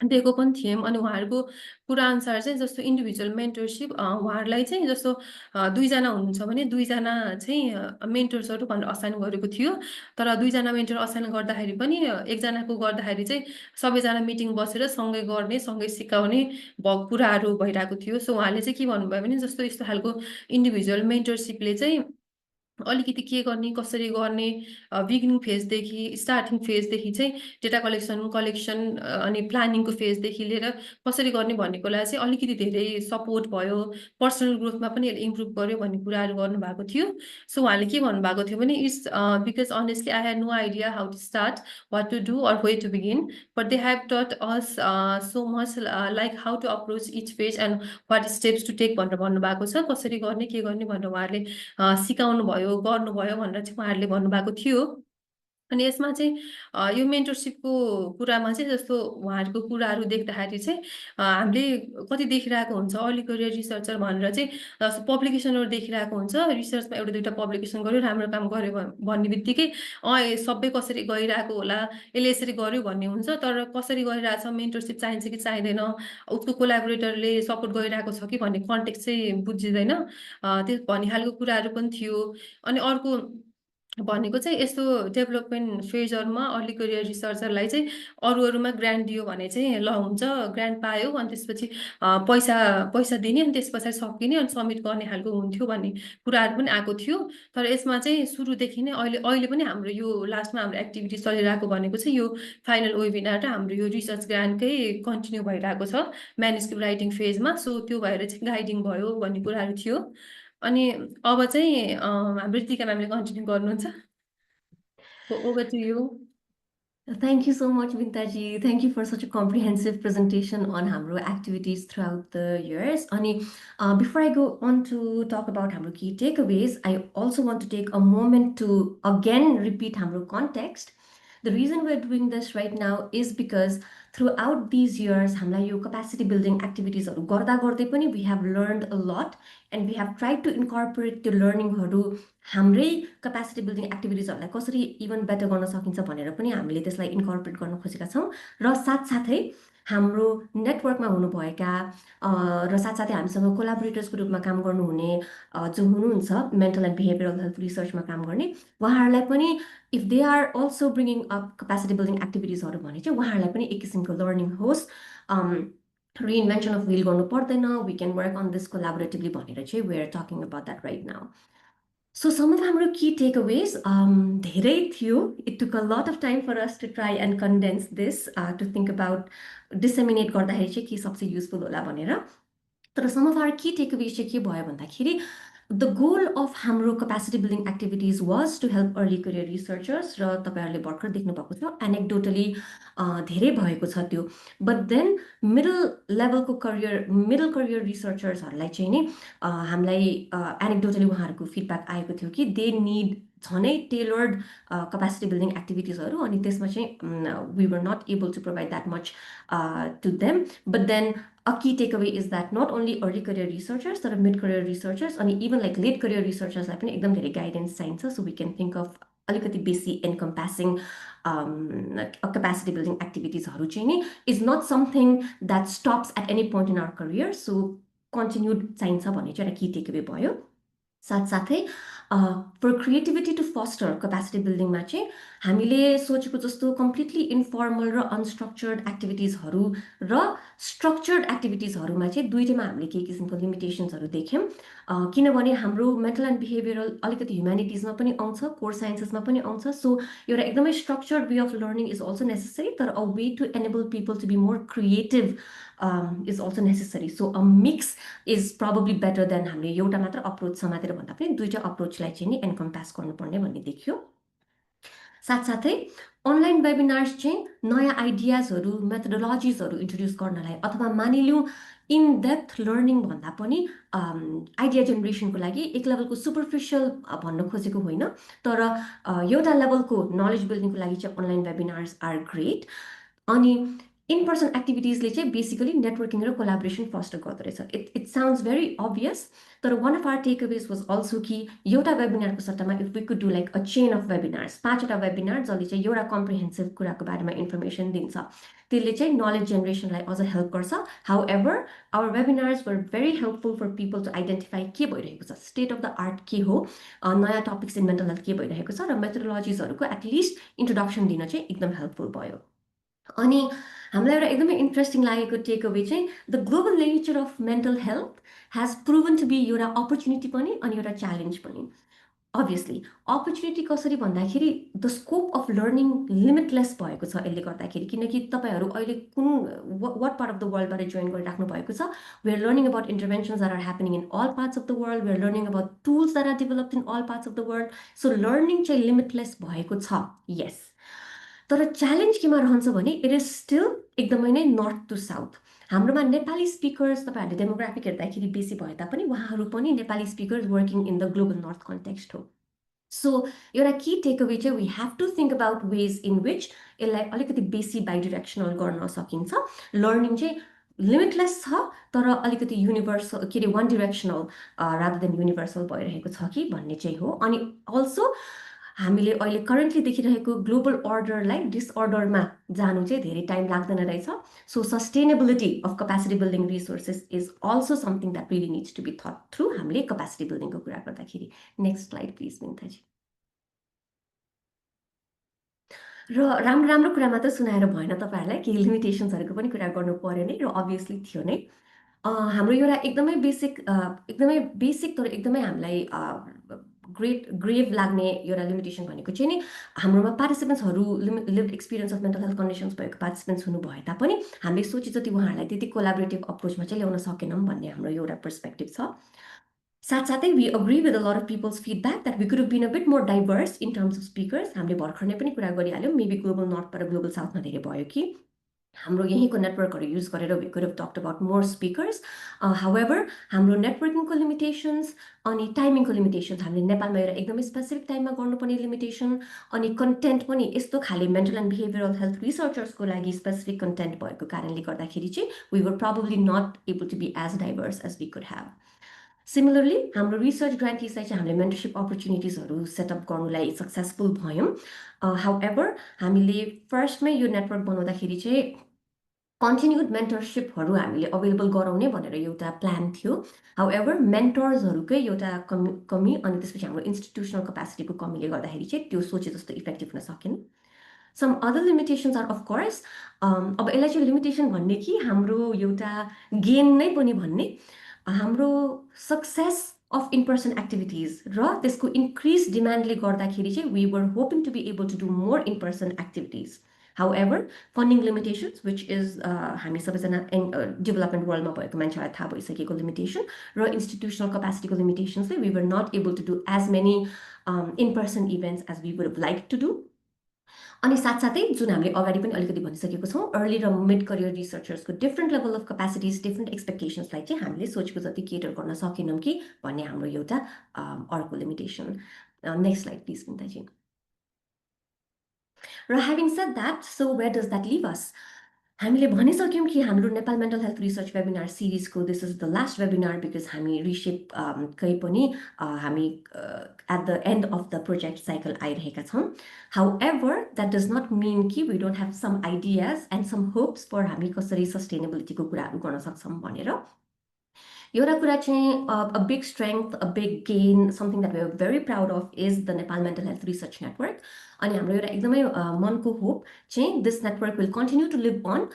दिएको पनि थियौँ। अनि उहाँहरूको कुराअनुसार चाहिँ जस्तो इन्डिभिजुअल मेन्टरसिप उहाँहरूलाई चाहिँ जस्तो 2 जना हुनुहुन्छ भने 2 जना चाहिँ मेन्टर्सहरू भनेर असाइन गरेको थियो। तर 2 जना मेन्टर असाइन गर्दाखेरि पनि एकजनाको गर्दाखेरि चाहिँ सबैजना मिटिङ बसेर सँगै गर्ने, सँगै सिकाउने भएको कुराहरू भइरहेको थियो। सो उहाँले चाहिँ के भन्नुभयो भने जस्तो यस्तो खालको इन्डिभिजुअल मेन्टरसिपले चाहिँ अलिकति के गर्ने, कसरी गर्ने, बिगिनिङ फेजदेखि स्टार्टिङ फेजदेखि चाहिँ डेटा कलेक्सन अनि प्लानिङको फेजदेखि लिएर कसरी गर्ने भन्नेकोलाई चाहिँ अलिकति धेरै सपोर्ट भयो, पर्सनल ग्रोथमा पनि यसले इम्प्रुभ गर्यो भन्ने कुराहरू गर्नुभएको थियो। सो उहाँले के भन्नुभएको थियो भने it's because honestly I had no idea how to start, what to do or where to begin, but they have taught us so much like how to approach each phase and what steps to take भनेर भन्नुभएको छ। कसरी गर्ने, के गर्ने भनेर उहाँहरूले सिकाउनु भयो, गर्नुभयो भनेर चाहिँ उहाँहरूले भन्नुभएको थियो। अनि यसमा चाहिँ यो मेन्टरसिपको कुरामा चाहिँ जस्तो उहाँहरूको कुराहरू देख्दाखेरि चाहिँ हामीले कति देखिरहेको हुन्छ अर्ली करियर रिसर्चर भनेर चाहिँ पब्लिकेसनहरू देखिरहेको हुन्छ, रिसर्चमा एउटा दुइटा पब्लिकेसन गर्यो, राम्रो काम गर्यो भन्ने बित्तिकै सबै कसरी गइरहेको होला, यसले यसरी गर्यो भन्ने हुन्छ। तर कसरी गरिरहेछ, मेन्टरसिप चाहिन्छ कि चाहिँदैन, उसको कोलाबोरेटरले सपोर्ट गरिरहेको छ कि भन्ने कन्टेक्स्ट चाहिँ बुझिँदैन, त्यो भन्ने खालको कुराहरू पनि थियो। अनि अर्को भनेको चाहिँ यस्तो डेभलपमेन्ट फेजहरूमा अर्ली करियर रिसर्चरलाई चाहिँ अरूमा ग्रान्ट दियो भने चाहिँ ल हुन्छ, ग्रान्ट पायो अनि त्यसपछि पैसा दिने अनि त्यस पछाडि सकिने अनि सब्मिट गर्ने खालको हुन्थ्यो भन्ने कुराहरू पनि आएको थियो। तर यसमा चाहिँ सुरुदेखि नै अहिले पनि हाम्रो यो लास्टमा हाम्रो एक्टिभिटी चलिरहेको भनेको चाहिँ यो फाइनल वेबिनार र हाम्रो यो रिसर्च ग्रान्टकै कन्टिन्यू भइरहेको छ म्यानुस्क्रिप्ट राइटिङ फेजमा। सो त्यो भएर चाहिँ गाइडिङ भयो भन्ने कुराहरू थियो। अनि अब चाहिँ हाम्रो रितिका म्यामले कन्टिन्यू गर्नुहुन्छ। Over to you. Thank you so much, Vintaji. Thank you for such a comprehensive presentation on Hamro activities throughout the years. Ani, before I go on to talk about Hamro key takeaways, I also want to take a moment to again repeat Hamro context. The reason we're doing this right now is because throughout these years, hamla yo capacity building activities garda gardai pani we have learned a lot, and we have tried to incorporate the learning haru हाम्रै capacity building activities हरुलाई कसरी even better गर्न सकिन्छ भनेर पनि हामीले त्यसलाई इन्कर्पोरेट गर्न खोजेका छौं। र साथसाथै हाम्रो नेटवर्कमा हुनुभएका र साथसाथै हामीसँग कोलाबोरेटर्सको रूपमा काम गर्नुहुने जो हुनुहुन्छ मेन्टल एन्ड बिहेभियरल हेल्थ रिसर्चमा काम गर्ने उहाँहरूलाई पनि if they are also bringing up capacity building activities हरु भने चाहिँ उहाँहरूलाई पनि एक किसिमको लर्निङ होस्, reinvention of wheel गर्नु पर्दैन, we can work on this collaboratively भनेर चाहिँ we are talking about that right now. So some of our key takeaways, धेरै थियो. It took a lot of time for us to try and condense this to think about disseminate गर्दाखेरि चाहिँ के सबसे युजफुल होला भनेर। तर some of our key takeaways चाहिँ के भयो भन्दाखेरि the goal of हाम्रो capacity building activities was to help early career researchers र तपाईहरुले भर्खर देख्नु भएको छ anecdotally धेरै भएको छ त्यो, but then middle career researchers हरुलाई चाहिँ नि हामीलाई anecdotally उहाँहरुको feedback आएको थियो कि they need झनै tailored capacity building activities हरु, अनि त्यसमा चाहिँ we were not able to provide that much to them. But then a key takeaway is that not only early career researchers, but mid career researchers and even like late career researchers like एकदम धेरै guidance चाहिन्छ, so we can think of अलिकति बेसी encompassing capacity building activities हरु चाहिँ नि is not something that stops at any point in our career, so continued चाहिन्छ भन्ने चाहिँ एउटा key takeaway भयो। साथसाथै for creativity to foster capacity building मा चाहिँ हामीले सोचेको जस्तो completely informal र unstructured activities हरु र structured activities हरुमा चाहिँ दुईटैमा हामीले के किसिमको limitations हरु देख्यौं, किनभने हाम्रो mental and behavioral अलिकति humanities मा पनि आउँछ, core sciences मा पनि आउँछ, so एउटा एकदमै structured way of learning is also necessary, तर a way to enable people to be more creative is also necessary. So a mix is probably better than हामीले एउटा मात्र अप्रोच समातेर भन्दा पनि दुईटा अप्रोचलाई चाहिँ नि एन्कम्पास गर्नुपर्ने भन्ने देखियो। साथसाथै अनलाइन वेबिनार्स चाहिँ नयाँ आइडियाजहरु मेथोडोलोजिजहरु इन्ट्रोड्युस गर्नलाई अथवा मानिलियौ इन डेप्थ लर्निङ भन्दा पनि आइडिया जेनेरेसनको लागि एक लेभलको सुपरफिसियल भन्न खोजेको होइन, तर एउटा लेभलको नलेज बिल्डिङको लागि चाहिँ अनलाइन वेबिनार्स आर ग्रेट। अनि इन पर्सन एक्टिभिटिजले चाहिँ बेसिकली नेटवर्किङ र कोलाबोरेसन फस्टर गर्दो रहेछ। इट साउन्ड्स भेरी अभियस, तर one of our takeaways was also कि एउटा वेबिनारको सट्टामा if we could do like a chain of webinars, 5वटा वेबिनार जसले चाहिँ एउटा कम्प्रिहेन्सिभ कुराको बारेमा इन्फर्मेसन दिन्छ, त्यसले चाहिँ नलेज जेनेरेसनलाई अझ हेल्प गर्छ। However our webinars were very helpful for people to identify के भइरहेको छ, स्टेट अफ द आर्ट के हो, नयाँ टपिक्स इन मेन्टल हेल्थ के भइरहेको छ, र मेथोडोलोजिजहरूको एटलिस्ट इन्ट्रोडक्सन दिन चाहिँ एकदम हेल्पफुल भयो। अनि हामीलाई एउटा एकदमै इन्ट्रेस्टिङ लागेको टेकअवे चाहिँ the global nature of mental health has proven to be एउटा अपर्च्युनिटी पनि अनि एउटा च्यालेन्ज पनि। अभियसली अपर्च्युनिटी कसरी भन्दाखेरि the scope of learning limitless भएको छ यसले गर्दाखेरि, किनकि तपाईँहरू अहिले कुन वाट पार्ट अफ द वर्ल्डबाट जोइन गरिराख्नु भएको छ। We are learning about interventions that are happening in all parts of the world, we are learning about tools that are developed in all parts of the world. So learning चाहिँ लिमिटलेस भएको छ, यस। तर च्यालेन्ज केमा रहन्छ भने इट इज स्टिल एकदमै नै नर्थ टु साउथ। हाम्रोमा नेपाली स्पिकर्स तपाईँहरूले डेमोग्राफिक हेर्दाखेरि बेसी भए तापनि उहाँहरू पनि Nepali speakers working in the global north context हो। सो एउटा की टेकअवे चाहिँ we have to think about ways in which यसलाई अलिकति बेसी बाइडिरेक्सनल गर्न सकिन्छ। लर्निङ चाहिँ लिमिटलेस छ तर अलिकति युनिभर्सल के अरे वान डिरेक्सनल रादर देन युनिभर्सल भइरहेको छ कि भन्ने चाहिँ हो। अनि अल्सो हामीले अहिले करेन्टली देखिरहेको ग्लोबल अर्डरलाई डिसअर्डरमा जानु चाहिँ धेरै टाइम लाग्दैन रहेछ। So sustainability of capacity building resources is also something that really needs to be thought through हामीले कपेसिटी बिल्डिङको कुरा गर्दाखेरि। Next slide please बिन्ताजी। र राम्रो राम्रो कुरा मात्र सुनाएर भएन, तपाईँहरूलाई केही लिमिटेसन्सहरूको पनि कुरा गर्नु पर्यो नै, र अभियसली थियो नै। हाम्रो एउटा एकदमै बेसिक तर एकदमै हामीलाई ग्रेभ लाग्ने एउटा लिमिटेसन भनेको चाहिँ नि हाम्रोमा पार्टिसिपेन्ट्सहरू lived experience of mental health conditions भएको पार्टिसिपेन्ट्स हुनु भए तापनि हामीले सोचे जति उहाँहरूलाई त्यति कोलाबोरेटिभ अप्रोचमा चाहिँ ल्याउन सकेनौँ भन्ने हाम्रो एउटा पर्सपेक्टिभ छ। साथसाथै we agree with a lot of people's feedback that we could been a bit more diverse in terms of speakers. हामीले भर्खर नै पनि कुरा गरिहाल्यौँ, मेबी ग्लोबल नर्थबाट ग्लोबल साउथमा धेरै भयो कि हाम्रो यहीँको नेटवर्कहरू युज गरेर we could have talked about more speakers. However हाम्रो नेटवर्किङको लिमिटेसन्स अनि टाइमिङको लिमिटेसन्स, हामीले नेपालमा एउटा एकदमै स्पेसिफिक टाइममा गर्नुपर्ने लिमिटेसन, अनि कन्टेन्ट पनि यस्तो खाले मेन्टल एन्ड बिहेभियरल हेल्थ रिसर्चर्सको लागि स्पेसिफिक कन्टेन्ट भएको कारणले गर्दाखेरि चाहिँ we were probably not able to be as diverse as we could have. Similarly हाम्रो रिसर्च ग्रान्टिजलाई चाहिँ हामीले मेन्टरसिप अपर्च्युनिटिजहरू सेटअप गर्नुलाई सक्सेसफुल भयौँ। हाउएभर हामीले फर्स्टमै यो नेटवर्क बनाउँदाखेरि चाहिँ कन्टिन्युड मेन्टरसिपहरू हामीले अभाइलेबल गराउने भनेर एउटा प्लान थियो। हाउएभर मेन्टर्सहरूकै एउटा कमी अनि त्यसपछि हाम्रो इन्स्टिट्युसनल कपेसिटीको कमीले गर्दाखेरि चाहिँ त्यो सोचे जस्तो इफेक्टिभ हुन सकेन। Some other limitations are of course, अब यसलाई चाहिँ लिमिटेसन भन्ने कि हाम्रो एउटा गेन नै पनि भन्ने, हाम्रो success of in person activities र त्यसको इन्क्रिज डिमान्डले गर्दाखेरि चाहिँ we were hoping to be able to do more in person activities. However funding limitations which is हामी सबैजना डेभलपमेन्ट वर्ल्डमा भएको मान्छेलाई थाहा भइसकेको लिमिटेसन र इन्स्टिट्युसनल कपेसिटीको लिमिटेसन्सले we were not able to do as many in person events as we would like to do. अनि साथसाथै जुन हामीले अगाडि पनि अलिकति भनिसकेको छौँ, अर्ली र मिड करियर रिसर्चर्सको different level of capacities different एक्सपेक्टेसन्सलाई चाहिँ हामीले सोचेको जति केटर गर्न सकेनौँ कि भन्ने हाम्रो एउटा अर्को लिमिटेसन। Next slide please बिन्ताजी। र having shed that, so where does that leave अस? हामीले भनिसक्यौँ कि हाम्रो Nepal mental health research webinar सिरिजको this is the last webinar because हामी रिसेप कै पनि हामी at the end of the project cycle आइरहेका छौँ। However that does not mean कि we don't have some ideas and some hopes for हामी कसरी सस्टेनेबिलिटीको कुराहरू गर्न सक्छौँ भनेर। एउटा कुरा चाहिँ a big strength, a big gain, something that we are very proud of is the Nepal mental health research network. अनि हाम्रो एउटा एकदमै मनको होप चाहिँ this network will continue to leave on.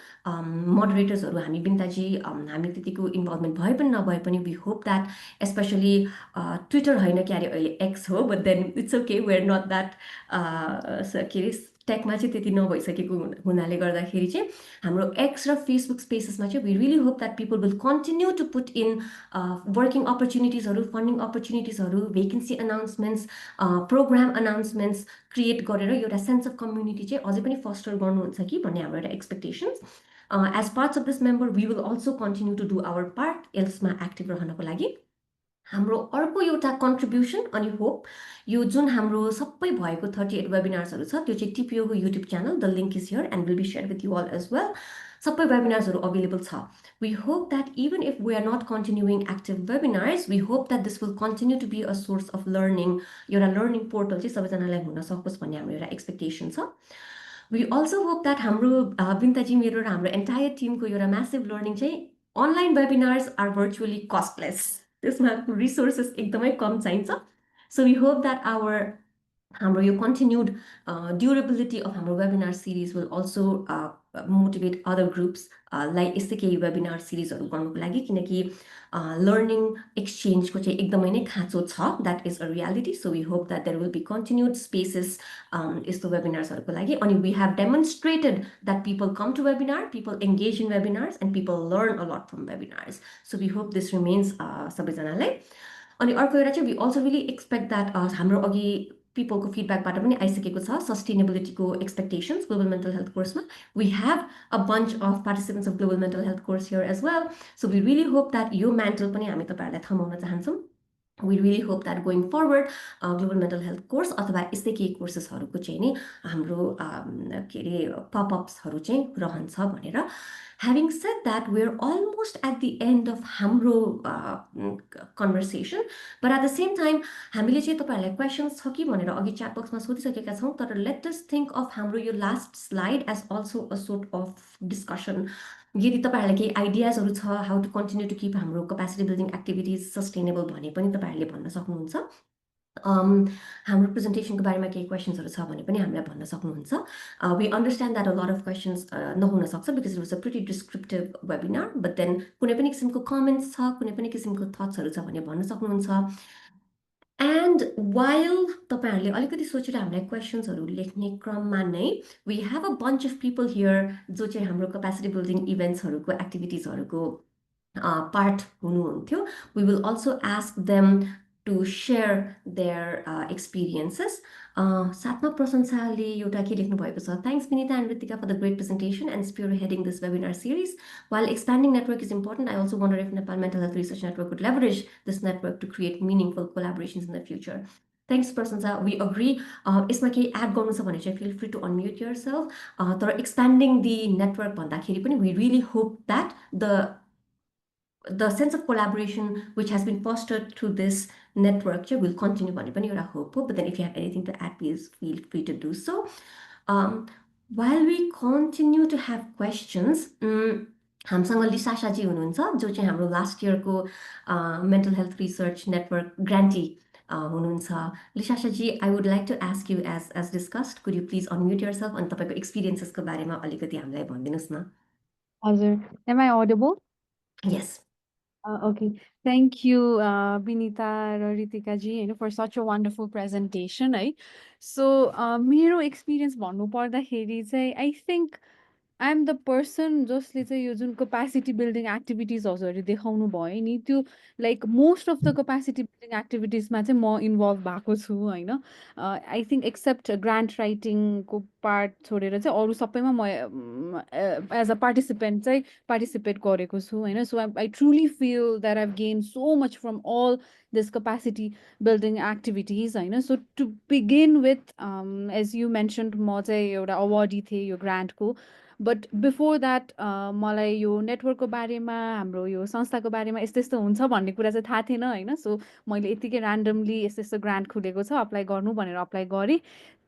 मोडरेटर्सहरू हामी बिन्ताजी हामी त्यतिको इन्भल्भमेन्ट भए पनि नभए पनि we hope that specially Twitter होइन कि अरे अहिले एक्स हो, but then it's okay, we are not that के अरे टेकमा चाहिँ त्यति नभइसकेको हुनाले गर्दाखेरि चाहिँ हाम्रो एक्स र फेसबुक स्पेसेसमा चाहिँ we really hope that people will continue to put in working अपर्च्युनिटिजहरू, फन्डिङ अपर्च्युनिटिजहरू, vacancy announcements, programme announcements create गरेर एउटा सेन्स अफ कम्युनिटी चाहिँ अझै पनि फस्टर गर्नुहुन्छ कि भन्ने हाम्रो एउटा expectations. As parts of this member, we will also continue to do our part यसमा एक्टिभ रहनको लागि। हाम्रो अर्को एउटा कन्ट्रिब्युसन अनि होप यो जुन हाम्रो सबै भएको 38 वेबिनार्सहरू छ त्यो चाहिँ टिपिओको YouTube channel, the link is here and will be share with you all as well. सबै वेबिनार्सहरू अभाइलेबल छ। We hope that even if we are not continuing active webinars, we hope that this will continue to be a source of learning, एउटा लर्निङ पोर्टल चाहिँ सबैजनालाई हुन सकोस् भन्ने हाम्रो एउटा एक्सपेक्टेसन छ। वी अल्सो होप द्याट हाम्रो बिन्ताजी मेरो र हाम्रो एन्टायर टिमको एउटा म्यासिभ लर्निङ चाहिँ अनलाइन वेबिनार्स आर भर्चुअली कस्टलेस, त्यसमा रिसोर्सेस एकदमै कम चाहिन्छ। सो वी होप द्याट हाम्रो यो कन्टिन्युड ड्युरेबिलिटी अफ हाम्रो webinar series will also motivate other groups like यस्तै केही वेबिनार सिरिजहरू गर्नुको लागि, किनकि लर्निङ एक्सचेन्जको चाहिँ एकदमै नै खाँचो छ, that is a reality. So we hope that there will be continued spaces यस्तो वेबिनार्सहरूको लागि। अनि we have demonstrated that people come to webinar, people engage in webinars and people learn a lot from webinars. So we hope this remains सबैजनालाई। अनि अर्को एउटा चाहिँ we also really expect that हाम्रो अघि पिपलको फिडब्याकबाट पनि आइसकेको छ सस्टेनेबिलिटीको एक्सपेक्टेसन्स ग्लोबल मेन्टल हेल्थ कोर्समा। We have a bunch of participants of global mental health course here as well. So we really hope that यो मेन्टल पनि हामी तपाईँहरूलाई थमाउन चाहन्छौँ। We really hope that going forward, global mental health course अथवा यस्तै केही कोर्सेसहरूको चाहिँ नि हाम्रो के अरे पपअप्सहरू चाहिँ रहन्छ भनेर। Having said that, we're almost at the end of हाम्रो conversation, but at the same time हामीले चाहिँ तपाईँहरूलाई क्वेसन्स छ कि भनेर अघि च्याट बक्समा सोधिसकेका छौँ, तर लेट अस थिङ्क अफ हाम्रो यो last slide as also a sort of discussion. यदि तपाईँहरूलाई केही आइडियाजहरू छ how to continue to keep हाम्रो क्यापेसिटी बिल्डिङ एक्टिभिटिज सस्टेनेबल भने पनि तपाईँहरूले भन्न सक्नुहुन्छ। हाम्रो प्रेजेन्टेसनको बारेमा केही क्वेसन्सहरू छ भने पनि हामीलाई भन्न सक्नुहुन्छ। We understand that a lot of questions नहुन सक्छ because it was a pretty descriptive webinar, but then कुनै पनि किसिमको कमेन्ट्स छ, कुनै पनि किसिमको थट्सहरू छ भने भन्न सक्नुहुन्छ। एन्ड वाइल तपाईँहरूले अलिकति सोचेर हामीलाई क्वेसन्सहरू लेख्ने क्रममा नै we have a bunch of people here जो चाहिँ हाम्रो क्यापेसिटी बिल्डिङ इभेन्ट्सहरूको एक्टिभिटिजहरूको part हुनुहुन्थ्यो। We will also ask them to share their experiences. साथमा प्रशंसाले एउटा के लेख्नु भएको छ, thanks Vinita and Ritika for the great presentation and spearheading this webinar series. While expanding network is important, I also wonder if Nepal Mental Health Research Network could leverage this network to create meaningful collaborations in the future. Thanks प्रशंसा, we agree. यसमा केही एड गर्नु छ भने चाहिँ feel free to unmute yourself. तर expanding the network भन्दाखेरि पनि we really hope that the sense of collaboration which has been fostered through this network will continue भन्ने पनि एउटा hope हो। But then if you have anything to add, please feel free to do so. While we continue to have questions, हामीसँग लिसाशाजी हुनुहुन्छ जो चाहिँ हाम्रो last इयरको mental health research network guarantee हुनुहुन्छ। लिसाशाजी, I would like to ask you as discussed, could you please unmute yourself अनि तपाईँको एक्सपिरियन्सेसको बारेमा अलिकति हामीलाई भनिदिनुहोस् न। हजुर, am I audible? Yes. Okay, thank you, Binita र Ritika ji, for such a wonderful presentation. So, मेरो experience भन्नु पर्दाखेरि चाहिँ I think I'm the person जसले चाहिँ यो जुन capacity building activities हजुरले देखाउनु भयो नि, त्यो like most of the capacity building activities मा चाहिँ म इन्भल्भ भएको छु हैन। I think except grant writing को पार्ट छोडेर चाहिँ अरू सबैमा म as a participant चाहिँ participate गरेको छु हैन। So I truly feel that I've gained so much from all this capacity building activities हैन। So to begin with, as you mentioned, म चाहिँ एउटा awardee थिएँ यो grant को, बट बिफोर द्याट मलाई यो नेटवर्कको बारेमा हाम्रो यो संस्थाको बारेमा यस्तो यस्तो हुन्छ भन्ने कुरा चाहिँ थाहा थिएन हैन। सो मैले यतिकै ऱ्यान्डमली यस्तो यस्तो ग्रान्ट खुलेको छ अप्लाई गर्नु भनेर अप्लाई गरेँ।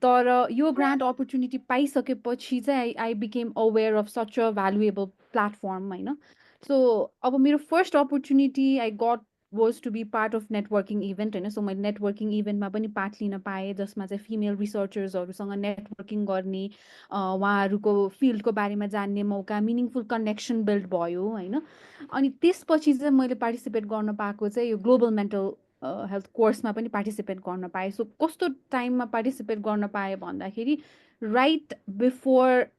तर यो ग्रान्ट अपर्च्युनिटी पाइसकेपछि चाहिँ I became aware of such a valuable platform हैन। सो अब मेरो first opportunity I got was to be part of networking event हैन। सो मैले नेटवर्किङ इभेन्टमा पनि पार्ट लिन पाएँ जसमा चाहिँ फिमेल रिसर्चर्सहरूसँग नेटवर्किङ गर्ने, उहाँहरूको फिल्डको बारेमा जान्ने मौका, मिनिङफुल कनेक्सन बिल्ड भयो हैन। अनि त्यसपछि चाहिँ मैले पार्टिसिपेट गर्न पाएको चाहिँ यो ग्लोबल मेन्टल हेल्थ कोर्समा पनि पार्टिसिपेट गर्न पाएँ। सो कस्तो टाइममा पार्टिसिपेट गर्न पाएँ भन्दाखेरि right before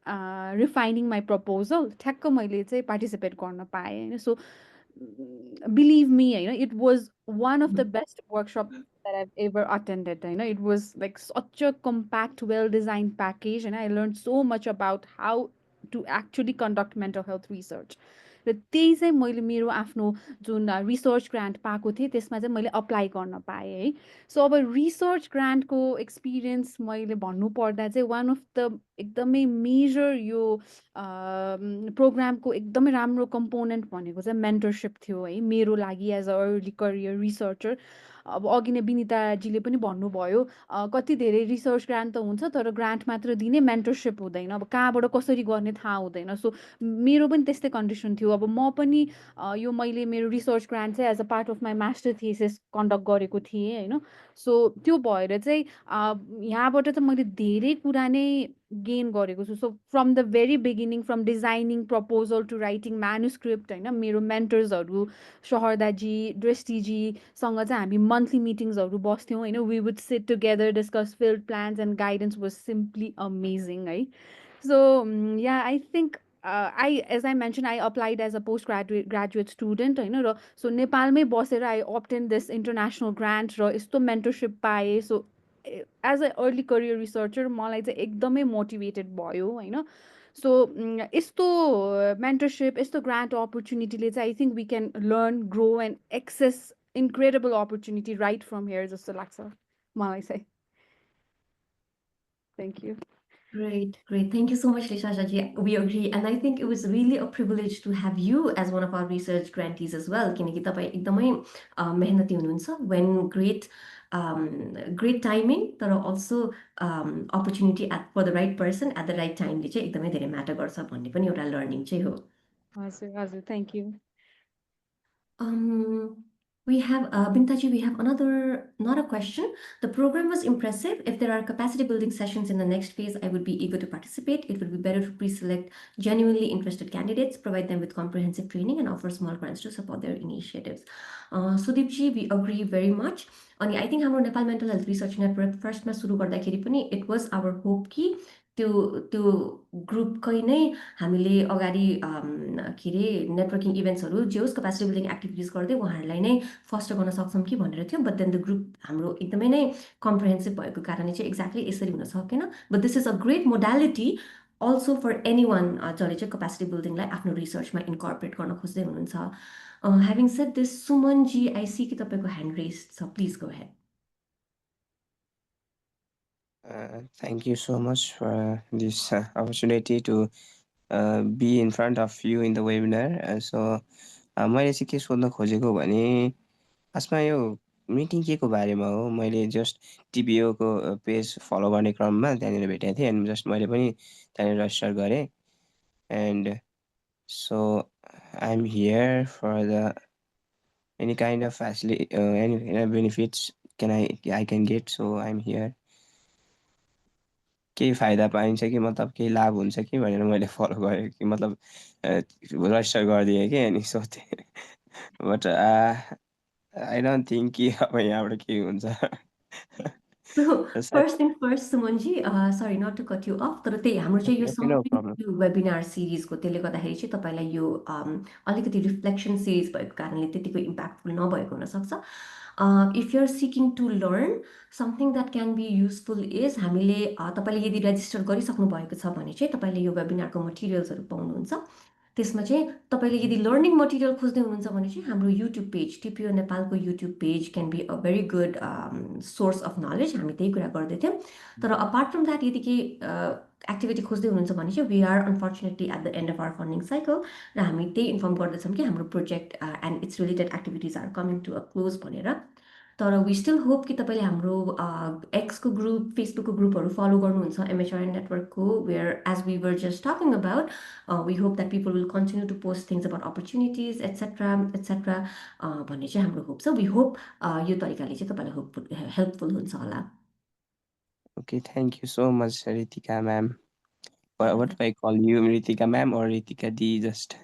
refining my proposal ठ्याक्क मैले चाहिँ पार्टिसिपेट गर्न पाएँ हैन। So believe me, it was one of the best workshops that I've ever attended. It was like such a compact, well-designed package, and I learned so much about how to actually conduct mental health research. र त्यही चाहिँ मैले मेरो आफ्नो जुन रिसर्च ग्रान्ट पाएको थिएँ त्यसमा चाहिँ मैले अप्लाई गर्न पाएँ है. सो अब रिसर्च ग्रान्टको एक्सपिरियन्स मैले भन्नुपर्दा चाहिँ वान अफ द एकदमै मेजर यो प्रोग्रामको एकदमै राम्रो कम्पोनेन्ट भनेको चाहिँ मेन्टरसिप थियो है मेरो लागि as a early career researcher. अब अघि नै विनिताजीले पनि भन्नुभयो कति धेरै रिसर्च ग्रान्ट त हुन्छ तर ग्रान्ट मात्र दिने मेन्टरसिप हुँदैन. अब कहाँबाट कसरी गर्ने थाहा हुँदैन. सो मेरो पनि त्यस्तै कन्डिसन थियो. अब म पनि यो मैले मेरो रिसर्च ग्रान्ट चाहिँ as a part of my master thesis conduct गरेको थिएँ होइन. सो त्यो भएर चाहिँ यहाँबाट चाहिँ मैले धेरै कुरा नै गेन गरेको छु. So from the very beginning from designing proposal to writing manuscript होइन मेरो मेन्टर्सहरू शहरदाजी दृष्टिजीसँग चाहिँ हामी मन्थली मिटिङ्सहरू बस्थ्यौँ होइन. We would sit together discuss field plans and guidance was simply amazing है. So yeah I think as I mentioned, I applied as a graduate student होइन र सो नेपालमै बसेर I obtained this international grant र यस्तो mentorship पाएँ. So as a early career researcher मलाई चाहिँ एकदमै मोटिभेटेड भयो होइन. सो यस्तो मेन्टरसिप यस्तो ग्रान्ट अपर्च्युनिटीले चाहिँ I think we can learn grow and access incredible opportunity right from here जस्तो लाग्छ मलाई चाहिँ. Thank you. Great, great. Thank you so much, Lisha Shaji. We agree. And I think it was really a privilege to have you as one of our research grantees as well. किनकि तपाईँ एकदमै मेहनती हुनुहुन्छ. When great timing, तर also opportunity for the right person at the right time ले चाहिँ एकदमै धेरै म्याटर गर्छ भन्ने पनि एउटा लर्निङ चाहिँ हो. हजुर हजुर thank you. We have, Bintaji, we have not a question. The program was impressive. If there are capacity building sessions in the next phase, I would be eager to participate. It would be better to pre-select genuinely interested candidates, provide them with comprehensive training, and offer small grants to support their initiatives. Sudeepji, we agree very much. And I think हाम्रो Nepal mental health research network फर्स्टमा सुरु गर्दाखेरि पनि it was our hope कि त्यो ग्रुपकै नै हामीले अगाडि के अरे नेटवर्किङ इभेन्ट्सहरू जे होस् क्यापासिटी बिल्डिङ एक्टिभिटिज गर्दै उहाँहरूलाई नै फस्टर गर्न सक्छौँ कि भनेर थियो. बट देन द ग्रुप हाम्रो एकदमै नै कम्प्रिहेन्सिभ भएको कारणले चाहिँ एक्ज्याक्टली यसरी हुन सकेन. But this is a great modality also for any one जसले चाहिँ क्यापासिटी बिल्डिङलाई आफ्नो रिसर्चमा इन्कर्पोरेट गर्न खोज्दै हुनुहुन्छ. Having shed this, Sumanji I C कि तपाईँको ह्यान्ड रेज छ, please go head. Thank you so much for this opportunity to be in front of you in the webinar. So मैले चाहिँ के सोध्न खोजेको भने खासमा यो मिटिङ के को बारेमा हो. मैले जस्ट टिपिओको पेज फलो गर्ने क्रममा त्यहाँनिर भेटेको थिएँ एन्ड जस्ट मैले पनि त्यहाँनिर रजिस्टर गरेँ. And so I am here for the any kind of any benefits I can get. So I am here. केही फाइदा पाइन्छ कि मतलब केही लाभ हुन्छ कि भनेर मैले फलो गरेँ कि मतलब रजिस्टर गरिदिएँ कि अनि सोचेँ. बट आई डोन्ट थिङ्क कि अब यहाँबाट केही हुन्छ. So first thing first, Sumanji, sorry not to cut you off, तर त्यही हाम्रो चाहिँ यो Okay, no summary problem. Webinar सिरिजको त्यसले गर्दाखेरि चाहिँ तपाईँलाई यो अलिकति रिफ्लेक्सन सिरिज भएको कारणले त्यतिको इम्प्याक्टफुल नभएको हुनसक्छ. If you're seeking to learn something that can be useful is हामीले तपाईँले यदि रेजिस्टर गरिसक्नु भएको छ भने चाहिँ तपाईँले यो वेबिनारको मटेरियल्सहरू पाउनुहुन्छ. त्यसमा चाहिँ तपाईँले यदि लर्निङ मटेरियल खोज्दै हुनुहुन्छ भने चाहिँ हाम्रो युट्युब पेज टिपिओ नेपालको YouTube page can be a very good source of knowledge. हामी त्यही कुरा गर्दै थियौँ. तर अपार्ट फ्रम द्याट यदि केही एक्टिभिटी खोज्दै हुनुहुन्छ भने चाहिँ we are unfortunately at the end of our funding cycle र हामी त्यही इन्फर्म गर्दैछौँ कि हाम्रो project and its related activities are coming to a close भनेर. तर वी स्टिल होप कि तपाईँले हाम्रो एक्सको ग्रुप फेसबुकको ग्रुपहरू फलो गर्नुहुन्छ एमएचआरएन नेटवर्कको, where as we were just talking about we hope that people will continue to post things about opportunities etcetera etcetera भन्ने चाहिँ हाम्रो होप छ. वी होप यो तरिकाले चाहिँ तपाईँलाई हेल्पफुल हुन्छ होला. Okay, thank you so much, Ritika ma'am. What do I call you, Ritika ma'am or Ritika D? Just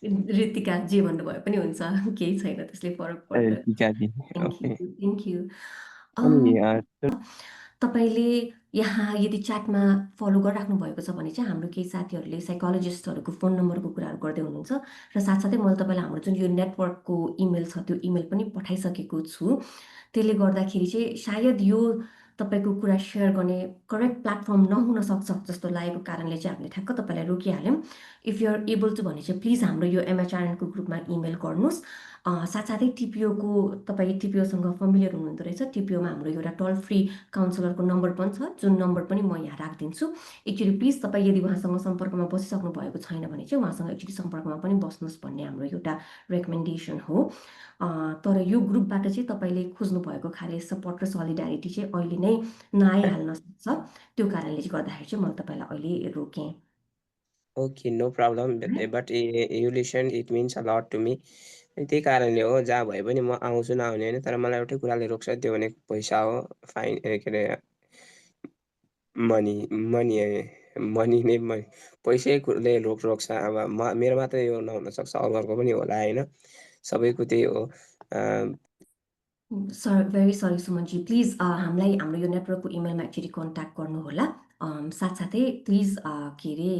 Ritika जे भन्नुभयो पनि हुन्छ, केही छैन त्यसले फरक पर्दैन. Ritika D. Thank Okay. You thank you. अनि तपाईँले यहाँ यदि च्याटमा फलो गरिराख्नु भएको छ भने चाहिँ हाम्रो केही साथीहरूले साइकोलोजिस्टहरूको फोन नम्बरको कुराहरू गर्दै हुनुहुन्छ र साथसाथै मैले तपाईँलाई हाम्रो जुन यो नेटवर्कको इमेल छ त्यो इमेल पनि पठाइसकेको छु. त्यसले गर्दाखेरि चाहिँ सायद यो तपाईँको कुरा सेयर गर्ने करेक्ट प्लेटफर्म नहुन सक्छ जस्तो लागेको कारणले चाहिँ हामीले ठ्याक्क तपाईँलाई रोकिहाल्यौँ। इफ युआर एबल टु भने चाहिँ प्लिज हाम्रो यो एमएचआरएनको ग्रुपमा इमेल गर्नुहोस्। साथसाथै टिपिओको तपाईँ टिपिओसँग फमिलियर हुनुहुँदो रहेछ। टिपिओमा हाम्रो एउटा टोल फ्री काउन्सिलरको नम्बर पनि छ, जुन नम्बर पनि म यहाँ राखिदिन्छु। एक्चुअली प्लिज तपाईँ यदि उहाँसँग सम्पर्कमा बसिसक्नु भएको छैन भने चाहिँ उहाँसँग एक्चुअली सम्पर्कमा पनि बस्नुहोस् भन्ने हाम्रो एउटा रेकमेन्डेसन हो। तर यो ग्रुपबाट चाहिँ तपाईँले खोज्नु भएको खाले सपोर्ट र सलिडारिटी चाहिँ अहिले नै नआइहाल्न सक्छ। त्यो कारणले चाहिँ गर्दाखेरि चाहिँ मैले तपाईँलाई अहिले रोकेँ। Okay, no problem. But you listen, it means a lot to me. त्यही कारणले हो, जहाँ भए पनि म आउँछु नआउने होइन, तर मलाई एउटै कुराले रोक्छ, त्यो भनेको पैसा हो। फाइन के अरे मनी मनी मनी नै मनी पैसैले रोक्छ। अब मेरो मात्रै यो नहुनसक्छ, अरूहरूको पनि होला होइन, सबैको त्यही हो। Sir very sorry Sumanji, please हामीलाई हाम्रो यो नेटवर्कको इमेलमा एक्चुअली कन्ट्याक्ट गर्नुहोला। साथसाथै प्लिज के अरे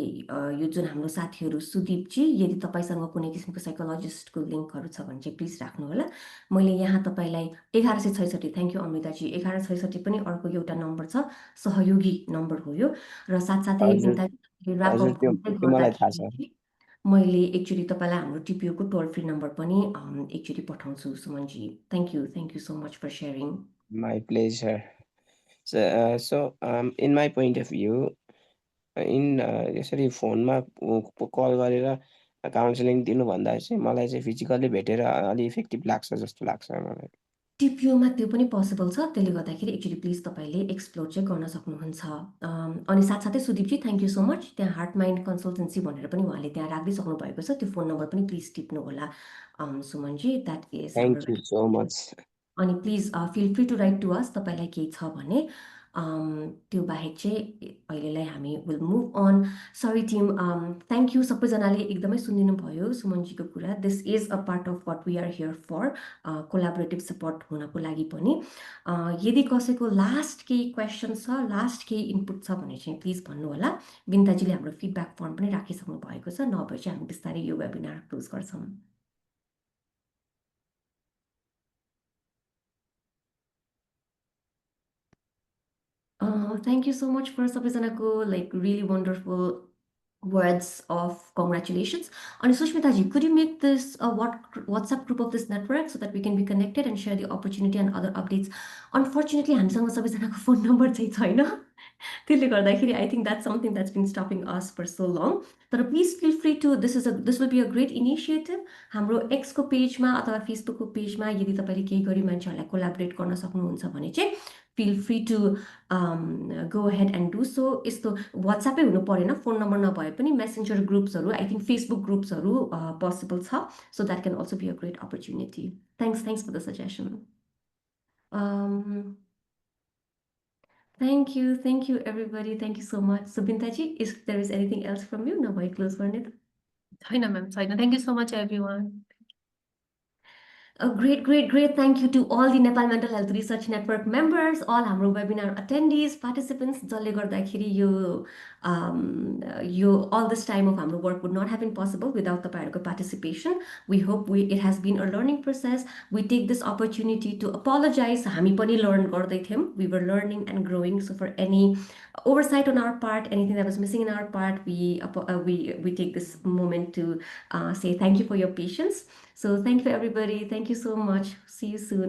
यो जुन हाम्रो साथीहरू सुदीपजी, यदि तपाईँसँग कुनै किसिमको साइकोलोजिस्टको लिङ्कहरू छ भने चाहिँ प्लिज राख्नुहोला। मैले यहाँ तपाईँलाई 1166, थ्याङ्क यू अमृताजी, 1166 पनि अर्को एउटा नम्बर छ, सहयोगी नम्बर हो यो। र साथसाथै हजुर बिन्ताजी हजुर, ऱ्यापअप त्यो मलाई थाहा छ। गर्दाखेरि मैले एक्चुअली तपाईँलाई हाम्रो टिपिओको टोल फ्री नम्बर पनि एक्चुअली पठाउँछु Sumanji. Thank you so much for sharing. My pleasure. So in my point of view, यसरी फोनमा कल गरेर काउन्सिलिङ दिनुभन्दा चाहिँ मलाई चाहिँ फिजिकल्ली भेटेर अलि इफेक्टिभ लाग्छ जस्तो लाग्छ मलाई। टिपिओमा त्यो पनि पोसिबल छ, त्यसले गर्दाखेरि एक्चुअली प्लिज तपाईँले एक्सप्लोर चाहिँ गर्न सक्नुहुन्छ। अनि साथसाथै सुदीपजी थ्याङ्क यू सो मच, त्यहाँ हार्ट माइन्ड कन्सल्टेन्सी भनेर पनि उहाँले त्यहाँ राखिदिइसक्नु भएको छ, त्यो फोन नम्बर पनि प्लिज टिप्नु होला सुमनजी। द्याट इज थ्याङ्क हाम्रो। You so much. अनि please feel free to right to us, तपाईँलाई केही छ भने। त्यो बाहेक चाहिँ अहिलेलाई हामी will move on. Sorry team, thank you सबैजनाले एकदमै सुनिदिनु भयो सुमनजीको कुरा। This is a part of what we are here for, collaborative support हुनको लागि पनि। यदि कसैको लास्ट केही क्वेसन छ, लास्ट केही इनपुट छ भने चाहिँ प्लिज भन्नुहोला। बिन्ताजीले हाम्रो फिडब्याक फर्म पनि राखिसक्नु भएको छ, नभए चाहिँ हामी बिस्तारै यो वेबिनार क्लोज गर्छौँ। Thank you so much for सबैजनाको like really wonderful words of congratulations. And Sushmitaji, could you make this a WhatsApp group of this network so that we can be connected and share the opportunity and other updates? Unfortunately, हामीसँग सबैजनाको फोन नम्बर चाहिँ छैन, त्यसले गर्दाखेरि I think that's something that's been stopping us for so long. तर please feel free to, this will be a great initiative. हाम्रो एक्सको पेजमा अथवा फेसबुकको पेजमा यदि तपाईँले केही गरी मान्छेहरूलाई कोलाबोरेट गर्न सक्नुहुन्छ भने चाहिँ feel free to go ahead and do so. यस्तो वाट्सएपै हुनु परेन, फोन नम्बर नभए पनि मेसेन्जर ग्रुप्सहरू, आई थिङ्क फेसबुक ग्रुप्सहरू पोसिबल छ, so that can also be a great opportunity. Thanks for the suggestion. Thank you everybody, thank you so much. So Bintaji, if there is anything else from you, नभए क्लोज गर्ने त? छैन म्याम, छैन। Thank you so much everyone. Great. Thank you to all the Nepal Mental Health Research Network members, all हाम्रो webinar attendees, participants, जसले गर्दाखेरि यो all this time of हाम्रो work would not have been possible without तपाईँहरूको participation. We hope it has been a learning process. We take this opportunity to apologize. हामी पनि learn गर्दै थियौँ. We were learning and growing. So for any oversight on our part, anything that was missing in our part, we take this moment to say thank you for your patience. So thank you everybody. Thank you so much. See you soon.